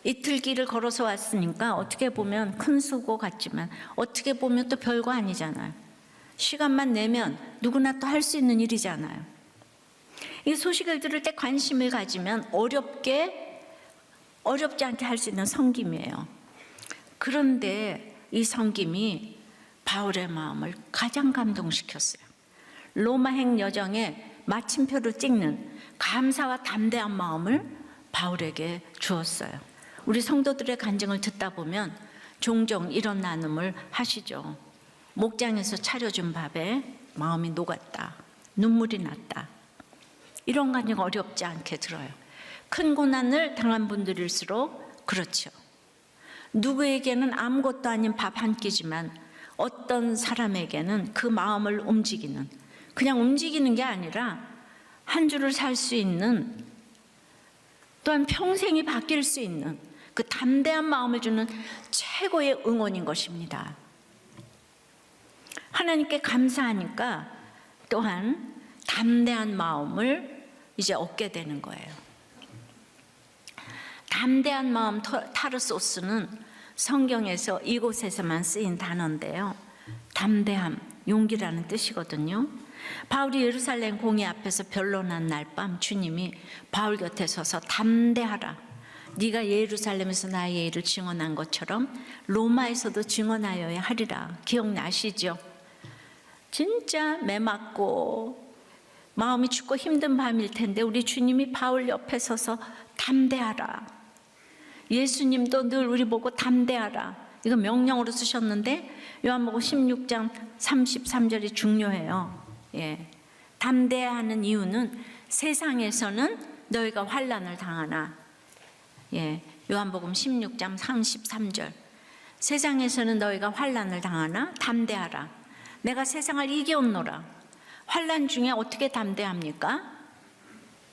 이틀 길을 걸어서 왔으니까 어떻게 보면 큰 수고 같지만 어떻게 보면 또 별거 아니잖아요. 시간만 내면 누구나 또 할 수 있는 일이잖아요. 이 소식을 들을 때 관심을 가지면 어렵지 않게 할 수 있는 섬김이에요. 그런데 이 섬김이 바울의 마음을 가장 감동시켰어요. 로마행 여정에 마침표를 찍는 감사와 담대한 마음을 바울에게 주었어요. 우리 성도들의 간증을 듣다 보면 종종 이런 나눔을 하시죠. 목장에서 차려준 밥에 마음이 녹았다. 눈물이 났다. 이런 간증 어렵지 않게 들어요. 큰 고난을 당한 분들일수록 그렇죠. 누구에게는 아무것도 아닌 밥 한 끼지만 어떤 사람에게는 그 마음을 움직이는, 그냥 움직이는 게 아니라 한 주를 살 수 있는, 또한 평생이 바뀔 수 있는 그 담대한 마음을 주는 최고의 응원인 것입니다. 하나님께 감사하니까 또한 담대한 마음을 이제 얻게 되는 거예요. 담대한 마음 타르소스는 성경에서 이곳에서만 쓰인 단어인데요. 담대함, 용기라는 뜻이거든요. 바울이 예루살렘 공회 앞에서 변론한 날 밤 주님이 바울 곁에 서서 담대하라. 네가 예루살렘에서 나의 일을 증언한 것처럼 로마에서도 증언하여야 하리라. 기억나시죠? 진짜 매맞고 마음이 춥고 힘든 밤일 텐데 우리 주님이 바울 옆에 서서 담대하라. 예수님도 늘 우리 보고 담대하라. 이거 명령으로 쓰셨는데 요한복음 16장 33절이 중요해요. 예. 담대하는 이유는 세상에서는 너희가 환난을 당하나. 예. 요한복음 16장 33절. 세상에서는 너희가 환난을 당하나 담대하라. 내가 세상을 이겨온노라. 환난 중에 어떻게 담대합니까?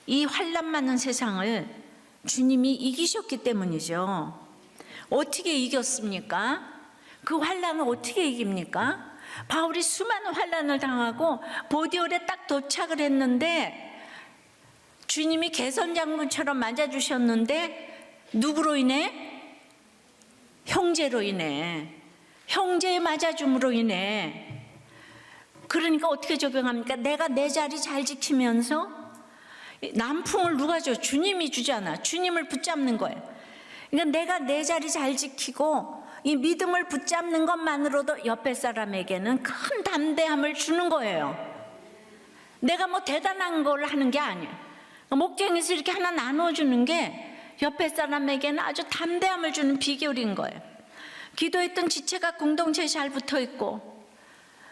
이 환난 많은 세상을 주님이 이기셨기 때문이죠. 어떻게 이겼습니까? 그 환난을 어떻게 이깁니까? 바울이 수많은 환난을 당하고 보디올에 딱 도착을 했는데 주님이 개선장군처럼 맞아주셨는데 누구로 인해? 형제로 인해, 형제의 맞아줌으로 인해 그러니까 어떻게 적용합니까? 내가 내 자리 잘 지키면서 남풍을 누가 줘? 주님이 주잖아. 주님을 붙잡는 거예요. 그러니까 내가 내 자리 잘 지키고 이 믿음을 붙잡는 것만으로도 옆에 사람에게는 큰 담대함을 주는 거예요. 내가 뭐 대단한 걸 하는 게 아니에요. 목장에서 이렇게 하나 나눠주는 게 옆에 사람에게는 아주 담대함을 주는 비결인 거예요. 기도했던 지체가 공동체에 잘 붙어 있고,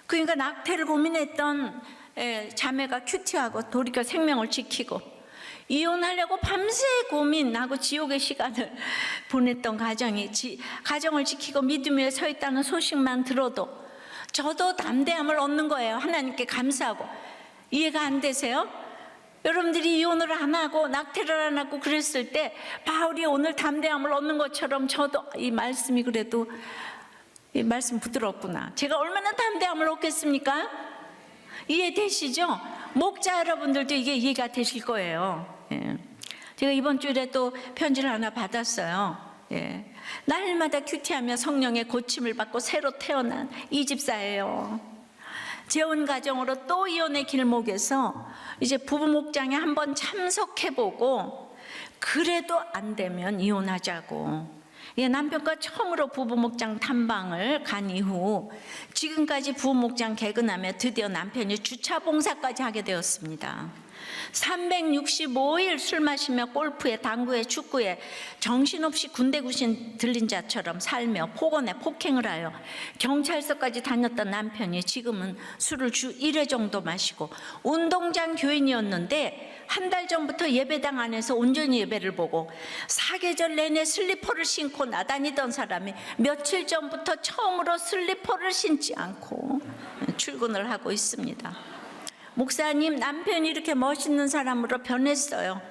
그러니까 낙태를 고민했던 자매가 큐티하고 돌이켜 생명을 지키고, 이혼하려고 밤새 고민하고 지옥의 시간을 보냈던 가정을 지키고 믿음 위에 서 있다는 소식만 들어도 저도 담대함을 얻는 거예요. 하나님께 감사하고. 이해가 안 되세요? 여러분들이 이혼을 안 하고 낙태를 안 하고 그랬을 때 바울이 오늘 담대함을 얻는 것처럼 저도 이 말씀이 그래도 이 말씀 부드럽구나. 제가 얼마나 담대함을 얻겠습니까? 이해되시죠? 목자 여러분들도 이게 이해가 되실 거예요. 예. 제가 이번 주에 또 편지를 하나 받았어요. 예. 날마다 큐티하며 성령의 고침을 받고 새로 태어난 이 집사예요. 재혼 가정으로 또 이혼의 길목에서 이제 부부 목장에 한번 참석해보고 그래도 안 되면 이혼하자고. 남편과 처음으로 부부 목장 탐방을 간 이후 지금까지 부부 목장 개근하며 드디어 남편이 주차 봉사까지 하게 되었습니다. 365일 술 마시며 골프에 당구에 축구에 정신없이 군대 구신 들린 자처럼 살며 폭언에 폭행을 하여 경찰서까지 다녔던 남편이 지금은 술을 주 1회 정도 마시고 운동장 교인이었는데 한 달 전부터 예배당 안에서 온전히 예배를 보고 사계절 내내 슬리퍼를 신고 나다니던 사람이 며칠 전부터 처음으로 슬리퍼를 신지 않고 출근을 하고 있습니다. 목사님, 남편이 이렇게 멋있는 사람으로 변했어요.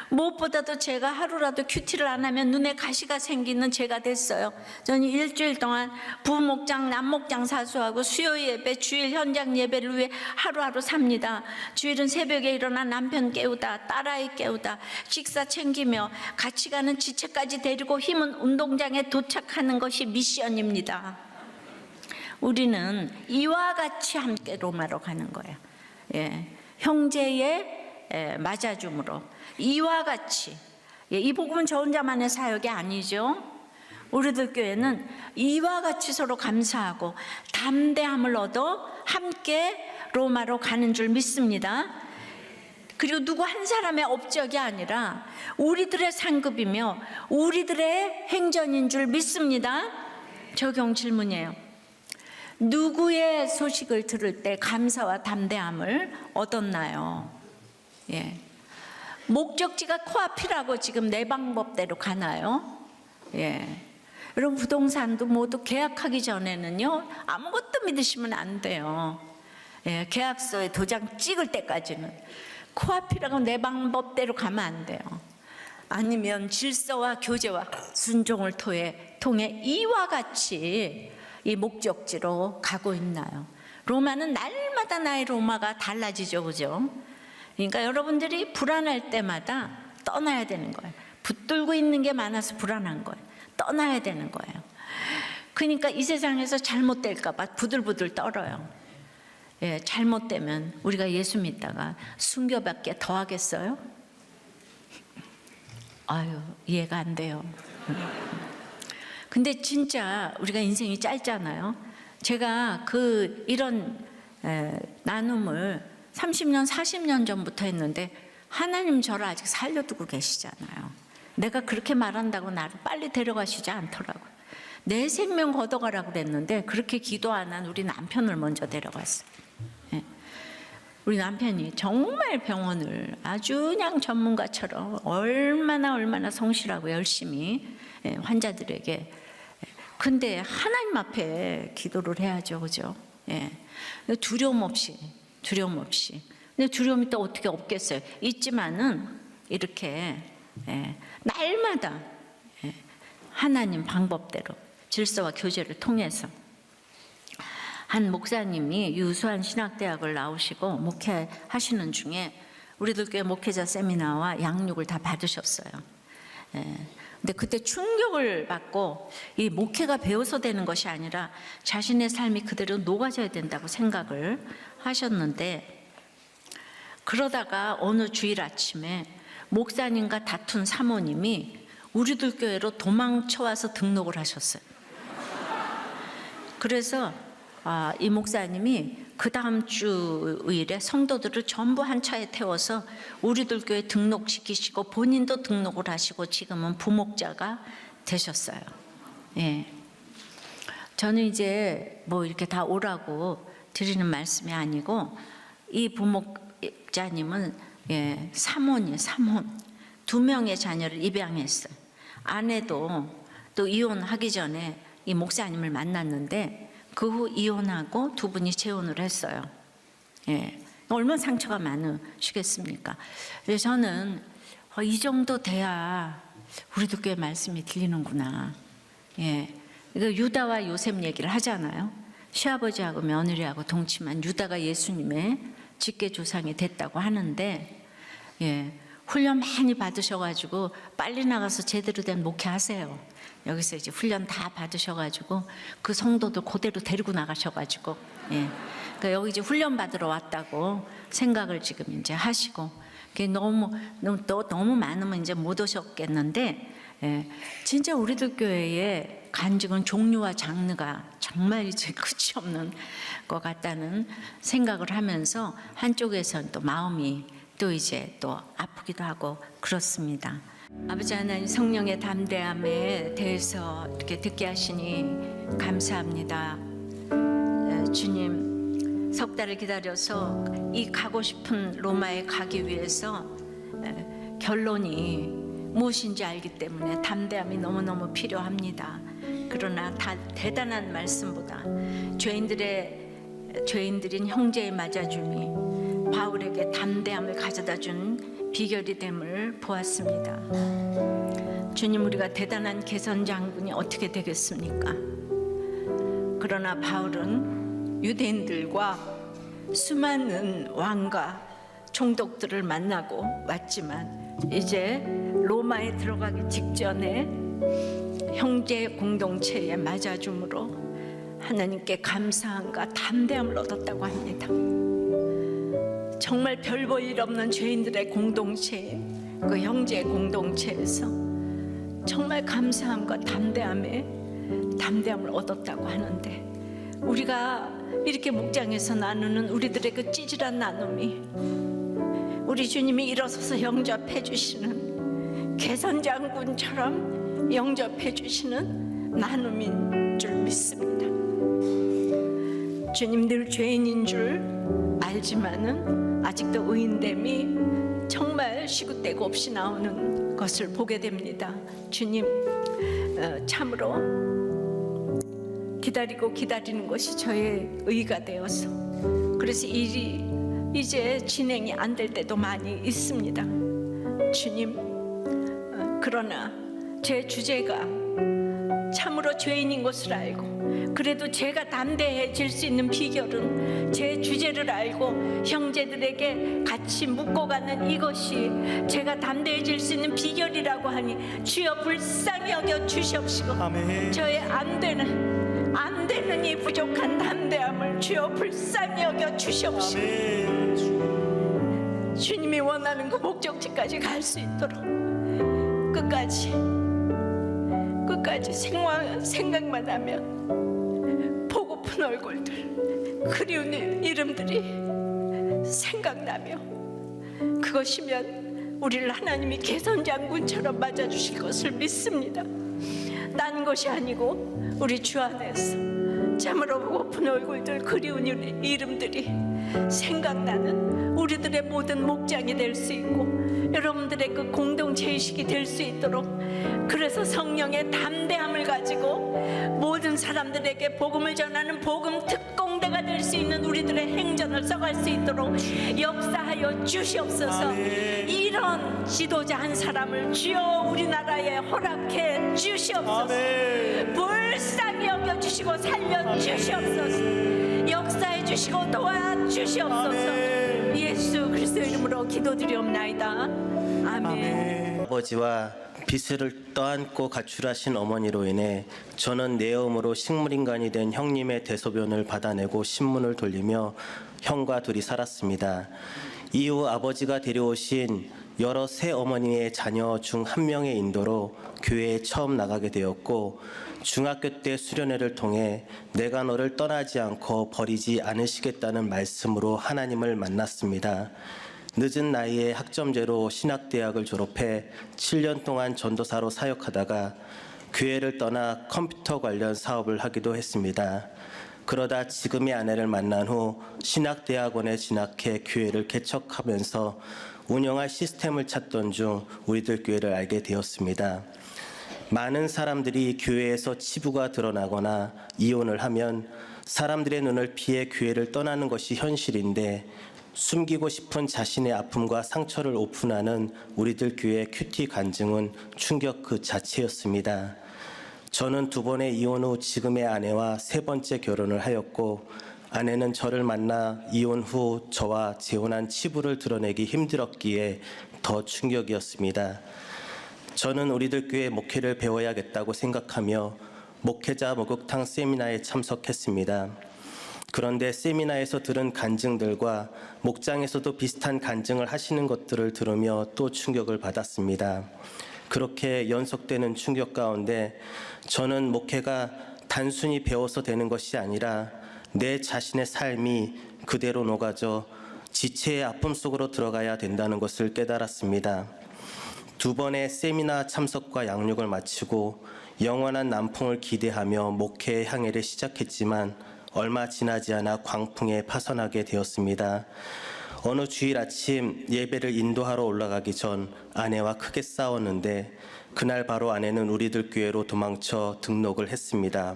무엇보다도 제가 하루라도 큐티를 안 하면 눈에 가시가 생기는 제가 됐어요. 저는 일주일 동안 부목장, 남목장 사수하고 수요 예배, 주일 현장 예배를 위해 하루하루 삽니다. 주일은 새벽에 일어나 남편 깨우다, 딸아이 깨우다, 식사 챙기며 같이 가는 지체까지 데리고 힘은 운동장에 도착하는 것이 미션입니다. 우리는 이와 같이 함께 로마로 가는 거예요. 예, 형제의 맞아줌으로 이와 같이. 이 복음은 저 혼자만의 사역이 아니죠. 우리들 교회는 이와 같이 서로 감사하고 담대함을 얻어 함께 로마로 가는 줄 믿습니다. 그리고 누구 한 사람의 업적이 아니라 우리들의 상급이며 우리들의 행전인 줄 믿습니다. 적용 질문이에요. 누구의 소식을 들을 때 감사와 담대함을 얻었나요? 예. 목적지가 코앞이라고 지금 내 방법대로 가나요? 예. 여러분, 부동산도 모두 계약하기 전에는요 아무것도 믿으시면 안 돼요. 예. 계약서에 도장 찍을 때까지는 코앞이라고 내 방법대로 가면 안 돼요. 아니면 질서와 교제와 순종을 통해 이와 같이 이 목적지로 가고 있나요? 로마는 날마다 나의 로마가 달라지죠, 그죠? 그러니까 여러분들이 불안할 때마다 떠나야 되는 거예요. 붙들고 있는 게 많아서 불안한 거예요. 떠나야 되는 거예요. 그러니까 이 세상에서 잘못될까 봐 부들부들 떨어요. 예, 잘못되면 우리가 예수 믿다가 순교밖에 더 하겠어요? 아유, 이해가 안 돼요. 근데 진짜 우리가 인생이 짧잖아요. 제가 이런 나눔을 30년, 40년 전부터 했는데 하나님 저를 아직 살려두고 계시잖아요. 내가 그렇게 말한다고 나를 빨리 데려가시지 않더라고요. 내 생명 걷어가라고 그랬는데 그렇게 기도 안 한 우리 남편을 먼저 데려갔어요. 우리 남편이 정말 병원을 아주 그냥 전문가처럼 얼마나 성실하고 열심히 환자들에게. 근데 하나님 앞에 기도를 해야죠, 그죠? 예. 두려움 없이. 근데 두려움이 또 어떻게 없겠어요? 있지만은 이렇게 날마다 하나님 방법대로 질서와 교제를 통해서. 한 목사님이 유수한 신학대학을 나오시고 목회하시는 중에 우리들 교회 목회자 세미나와 양육을 다 받으셨어요. 근데 그때 충격을 받고 이 목회가 배워서 되는 것이 아니라 자신의 삶이 그대로 녹아져야 된다고 생각을 하셨는데, 그러다가 어느 주일 아침에 목사님과 다툰 사모님이 우리들 교회로 도망쳐와서 등록을 하셨어요. 그래서 이 목사님이 그 다음 주일에 성도들을 전부 한 차에 태워서 우리들 교회 등록시키시고 본인도 등록을 하시고 지금은 부목자가 되셨어요. 예. 저는 이제 뭐 이렇게 다 오라고 드리는 말씀이 아니고, 이 부목자님은 사모님, 사모님 2명의 자녀를 입양했어요. 아내도 또 이혼하기 전에 이 목사님을 만났는데 그 후 이혼하고 두 분이 재혼을 했어요. 얼마나 상처가 많으시겠습니까? 그래서 저는 이 정도 돼야 우리도 꽤 말씀이 들리는구나. 이거 유다와 요셉 얘기를 하잖아요. 시아버지하고 며느리하고 동침한 유다가 예수님의 직계조상이 됐다고 하는데, 훈련 많이 받으셔가지고 빨리 나가서 제대로 된 목회하세요. 여기서 이제 훈련 다 받으셔가지고 그 성도들 그대로 데리고 나가셔가지고, 그러니까 여기 이제 훈련 받으러 왔다고 생각을 지금 이제 하시고, 너무 많으면 이제 못 오셨겠는데, 진짜 우리들 교회의 간증은 종류와 장르가 정말 이제 끝이 없는 것 같다는 생각을 하면서 한쪽에서는 또 마음이 또 이제 또 아프기도 하고 그렇습니다. 아버지 하나님, 성령의 담대함에 대해서 이렇게 듣게 하시니 감사합니다. 주님, 석 달을 기다려서 이 가고 싶은 로마에 가기 위해서 결론이 무엇인지 알기 때문에 담대함이 너무너무 필요합니다. 그러나 다 대단한 말씀보다 죄인들인 형제의 맞아줌이 바울에게 담대함을 가져다 준 비결이 됨을 보았습니다. 주님, 우리가 대단한 개선 장군이 어떻게 되겠습니까? 그러나 바울은 유대인들과 수많은 왕과 총독들을 만나고 왔지만 이제 로마에 들어가기 직전에 형제 공동체에 맞아줌으로 하나님께 감사함과 담대함을 얻었다고 합니다. 정말 별 볼 일 없는 죄인들의 공동체, 그 형제 공동체에서 정말 감사함과 담대함을 얻었다고 하는데, 우리가 이렇게 목장에서 나누는 우리들의 그 찌질한 나눔이 우리 주님이 일어서서 영접해 주시는 개선장군처럼 영접해 주시는 나눔인 줄 믿습니다. 주님, 늘 죄인인 줄 알지만은 아직도 의인됨이 정말 시굿대고 없이 나오는 것을 보게 됩니다. 주님, 참으로 기다리는 것이 저의 의가 되어서, 그래서 일이 이제 진행이 안 될 때도 많이 있습니다. 주님, 그러나 제 주제가 참으로 죄인인 것을 알고, 그래도 제가 담대해질 수 있는 비결은 제 주제를 알고 형제들에게 같이 묶어가는 이것이 제가 담대해질 수 있는 비결이라고 하니 주여 불쌍히 여겨 주시옵시고, 아멘. 저의 안 되는 이 부족한 담대함을 주여 불쌍히 여겨 주시옵시고, 아멘. 주님이 원하는 그 목적지까지 갈 수 있도록 끝까지 생각만 하면 보고픈 얼굴들, 그리운 이름들이 생각나며, 그것이면 우리를 하나님이 개선장군처럼 맞아주실 것을 믿습니다. 난 것이 아니고 우리 주 안에서 참으로 보고픈 얼굴들, 그리운 이름들이 생각나는 우리들의 모든 목장이 될 수 있고, 여러분들의 그 공동체의식이 될 수 있도록, 그래서 성령의 담대함을 가지고 모든 사람들에게 복음을 전하는 복음 특공대가 될 수 있는 우리들의 행전을 써갈 수 있도록 역사하여 주시옵소서. 아멘. 이런 지도자 한 사람을 주여 우리나라에 허락해 주시옵소서. 아멘. 불쌍히 여겨주시고 살려주시옵소서. 역사해 주시고 도와주시옵소서. 아멘. 예수 그리스도 이름으로 기도드리옵나이다. 아멘. 아버지와 빚을 떠안고 가출하신 어머니로 인해 저는 내음으로 식물인간이 된 형님의 대소변을 받아내고 신문을 돌리며 형과 둘이 살았습니다. 이후 아버지가 데려오신 여러 새 어머니의 자녀 중 한 명의 인도로 교회에 처음 나가게 되었고, 중학교 때 수련회를 통해 내가 너를 떠나지 않고 버리지 않으시겠다는 말씀으로 하나님을 만났습니다. 늦은 나이에 학점제로 신학대학을 졸업해 7년 동안 전도사로 사역하다가 교회를 떠나 컴퓨터 관련 사업을 하기도 했습니다. 그러다 지금의 아내를 만난 후 신학대학원에 진학해 교회를 개척하면서 운영할 시스템을 찾던 중 우리들 교회를 알게 되었습니다. 많은 사람들이 교회에서 치부가 드러나거나 이혼을 하면 사람들의 눈을 피해 교회를 떠나는 것이 현실인데, 숨기고 싶은 자신의 아픔과 상처를 오픈하는 우리들 교회 큐티 간증은 충격 그 자체였습니다. 저는 2번의 이혼 후 지금의 아내와 3번째 결혼을 하였고, 아내는 저를 만나 이혼 후 저와 재혼한 치부를 드러내기 힘들었기에 더 충격이었습니다. 저는 우리들 교회 목회를 배워야겠다고 생각하며 목회자 목욕탕 세미나에 참석했습니다. 그런데 세미나에서 들은 간증들과 목장에서도 비슷한 간증을 하시는 것들을 들으며 또 충격을 받았습니다. 그렇게 연속되는 충격 가운데 저는 목회가 단순히 배워서 되는 것이 아니라 내 자신의 삶이 그대로 녹아져 지체의 아픔 속으로 들어가야 된다는 것을 깨달았습니다. 2번의 세미나 참석과 양육을 마치고 영원한 남풍을 기대하며 목회의 항해를 시작했지만 얼마 지나지 않아 광풍에 파선하게 되었습니다. 어느 주일 아침 예배를 인도하러 올라가기 전 아내와 크게 싸웠는데, 그날 바로 아내는 우리들 교회로 도망쳐 등록을 했습니다.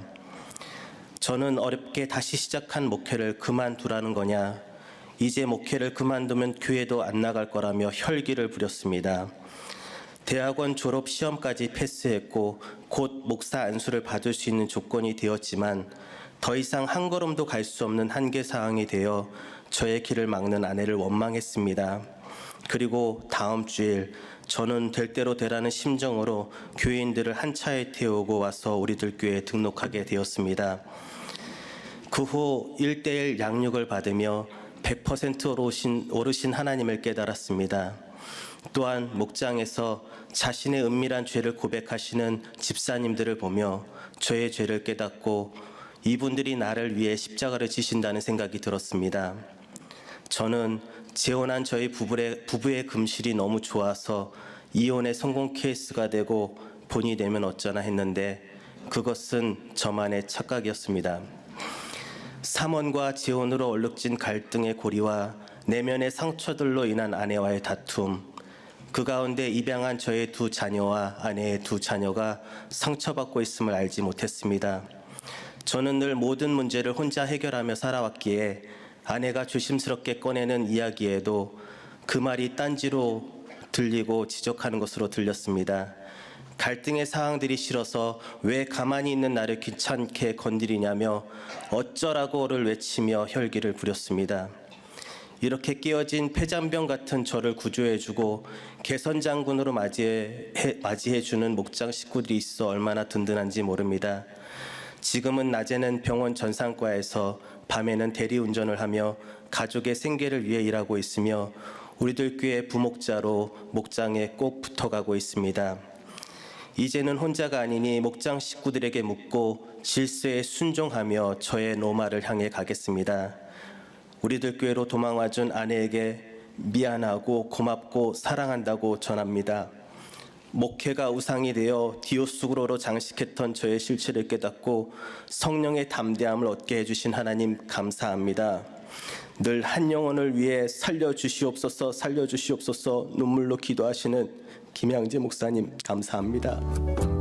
저는 어렵게 다시 시작한 목회를 그만두라는 거냐, 이제 목회를 그만두면 교회도 안 나갈 거라며 혈기를 부렸습니다. 대학원 졸업 시험까지 패스했고 곧 목사 안수를 받을 수 있는 조건이 되었지만 더 이상 한 걸음도 갈 수 없는 한계 사항이 되어 저의 길을 막는 아내를 원망했습니다. 그리고 다음 주일 저는 될 대로 되라는 심정으로 교인들을 한 차에 태우고 와서 우리들 교회에 등록하게 되었습니다. 그 후 1:1 양육을 받으며 100% 오르신 하나님을 깨달았습니다. 또한 목장에서 자신의 은밀한 죄를 고백하시는 집사님들을 보며 저의 죄를 깨닫고 이분들이 나를 위해 십자가를 지신다는 생각이 들었습니다. 저는 재혼한 저희 부부의 금실이 너무 좋아서 이혼의 성공 케이스가 되고 본이 되면 어쩌나 했는데 그것은 저만의 착각이었습니다. 삼원과 재혼으로 얼룩진 갈등의 고리와 내면의 상처들로 인한 아내와의 다툼, 그 가운데 입양한 저의 2 자녀와 아내의 2 자녀가 상처받고 있음을 알지 못했습니다. 저는 늘 모든 문제를 혼자 해결하며 살아왔기에 아내가 조심스럽게 꺼내는 이야기에도 그 말이 딴지로 들리고 지적하는 것으로 들렸습니다. 갈등의 사항들이 싫어서 왜 가만히 있는 나를 귀찮게 건드리냐며 어쩌라고를 외치며 혈기를 부렸습니다. 이렇게 깨어진 폐잔병 같은 저를 구조해주고 개선장군으로 맞이해주는 목장 식구들이 있어 얼마나 든든한지 모릅니다. 지금은 낮에는 병원 전산과에서 밤에는 대리운전을 하며 가족의 생계를 위해 일하고 있으며 우리들 교회 부목자로 목장에 꼭 붙어가고 있습니다. 이제는 혼자가 아니니 목장 식구들에게 묻고 질서에 순종하며 저의 노마를 향해 가겠습니다. 우리들 교회로 도망와준 아내에게 미안하고 고맙고 사랑한다고 전합니다. 목회가 우상이 되어 디오스구로로 장식했던 저의 실체를 깨닫고 성령의 담대함을 얻게 해주신 하나님 감사합니다. 늘 한 영혼을 위해 살려주시옵소서 살려주시옵소서 눈물로 기도하시는 김양재 목사님 감사합니다.